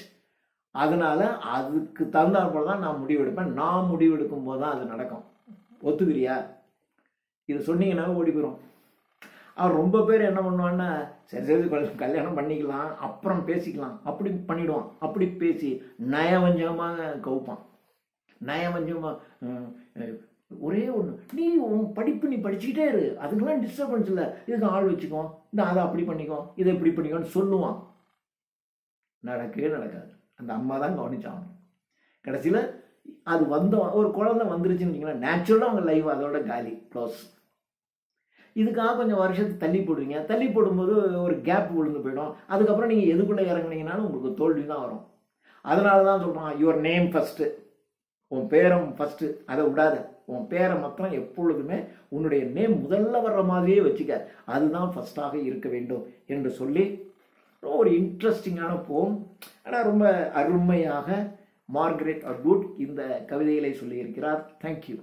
அதனால அதுக்கு தகுந்தாற்போல் தான் நான் முடிவெடுப்பேன். நான் முடிவெடுக்கும் போது தான் அது நடக்கும். ஒத்துக்கிறியா? இது சொன்னீங்கன்னா ஓடி போயிடும். அவர் ரொம்ப பேர் என்ன பண்ணுவான்னா, சரி சரி கல்யாணம் பண்ணிக்கலாம் அப்புறம் பேசிக்கலாம் அப்படி பண்ணிடுவான். அப்படி பேசி நயவஞ்சமாக கவுப்பான். நயவஞ்சமாக ஒரே ஒன்று, நீ உன் படிப்பு நீ படிச்சுக்கிட்டே இரு, அதுக்கெல்லாம் டிஸ்டர்பன்ஸ் இல்லை, இதுக்கு ஆள் வச்சுக்கோ, இந்த அதை அப்படி பண்ணிக்கோ, இதை இப்படி பண்ணிக்கோன்னு சொல்லுவான். நடக்கவே நடக்காது. அந்த அம்மா தான் கவனிச்சாகணும். கடைசியில் அது ஒரு குழந்தை வந்துருச்சுன்னு நேச்சுரலாக அவங்க லைஃப் அதோட காலி, க்ளோஸ். இதுக்காக கொஞ்சம் வருஷத்துக்கு தள்ளி போடுவீங்க. தள்ளி போடும்போது ஒரு கேப் விழுந்து போயிடும். அதுக்கப்புறம் நீங்கள் எதுக்குள்ளே இறங்குனீங்கன்னாலும் உங்களுக்கு தோல்வி தான் வரும். அதனால தான் சொல்கிறான், யுவர் நேம் ஃபஸ்ட்டு, உன் பேரம் ஃபஸ்ட்டு, அதை விடாத. உன் பேரை மாத்திரம் எப்பொழுதுமே உன்னுடைய நேம் முதல்ல வர்ற மாதிரியே வச்சுக்க, அதுதான் ஃபஸ்ட்டாக இருக்க வேண்டும் என்று சொல்லி ஒரு இன்ட்ரெஸ்டிங்கான போம். ஆனால் ரொம்ப அருமையாக மார்கரெட் அட்வுட் இந்த கவிதைகளை சொல்லியிருக்கிறார். தேங்க்யூ.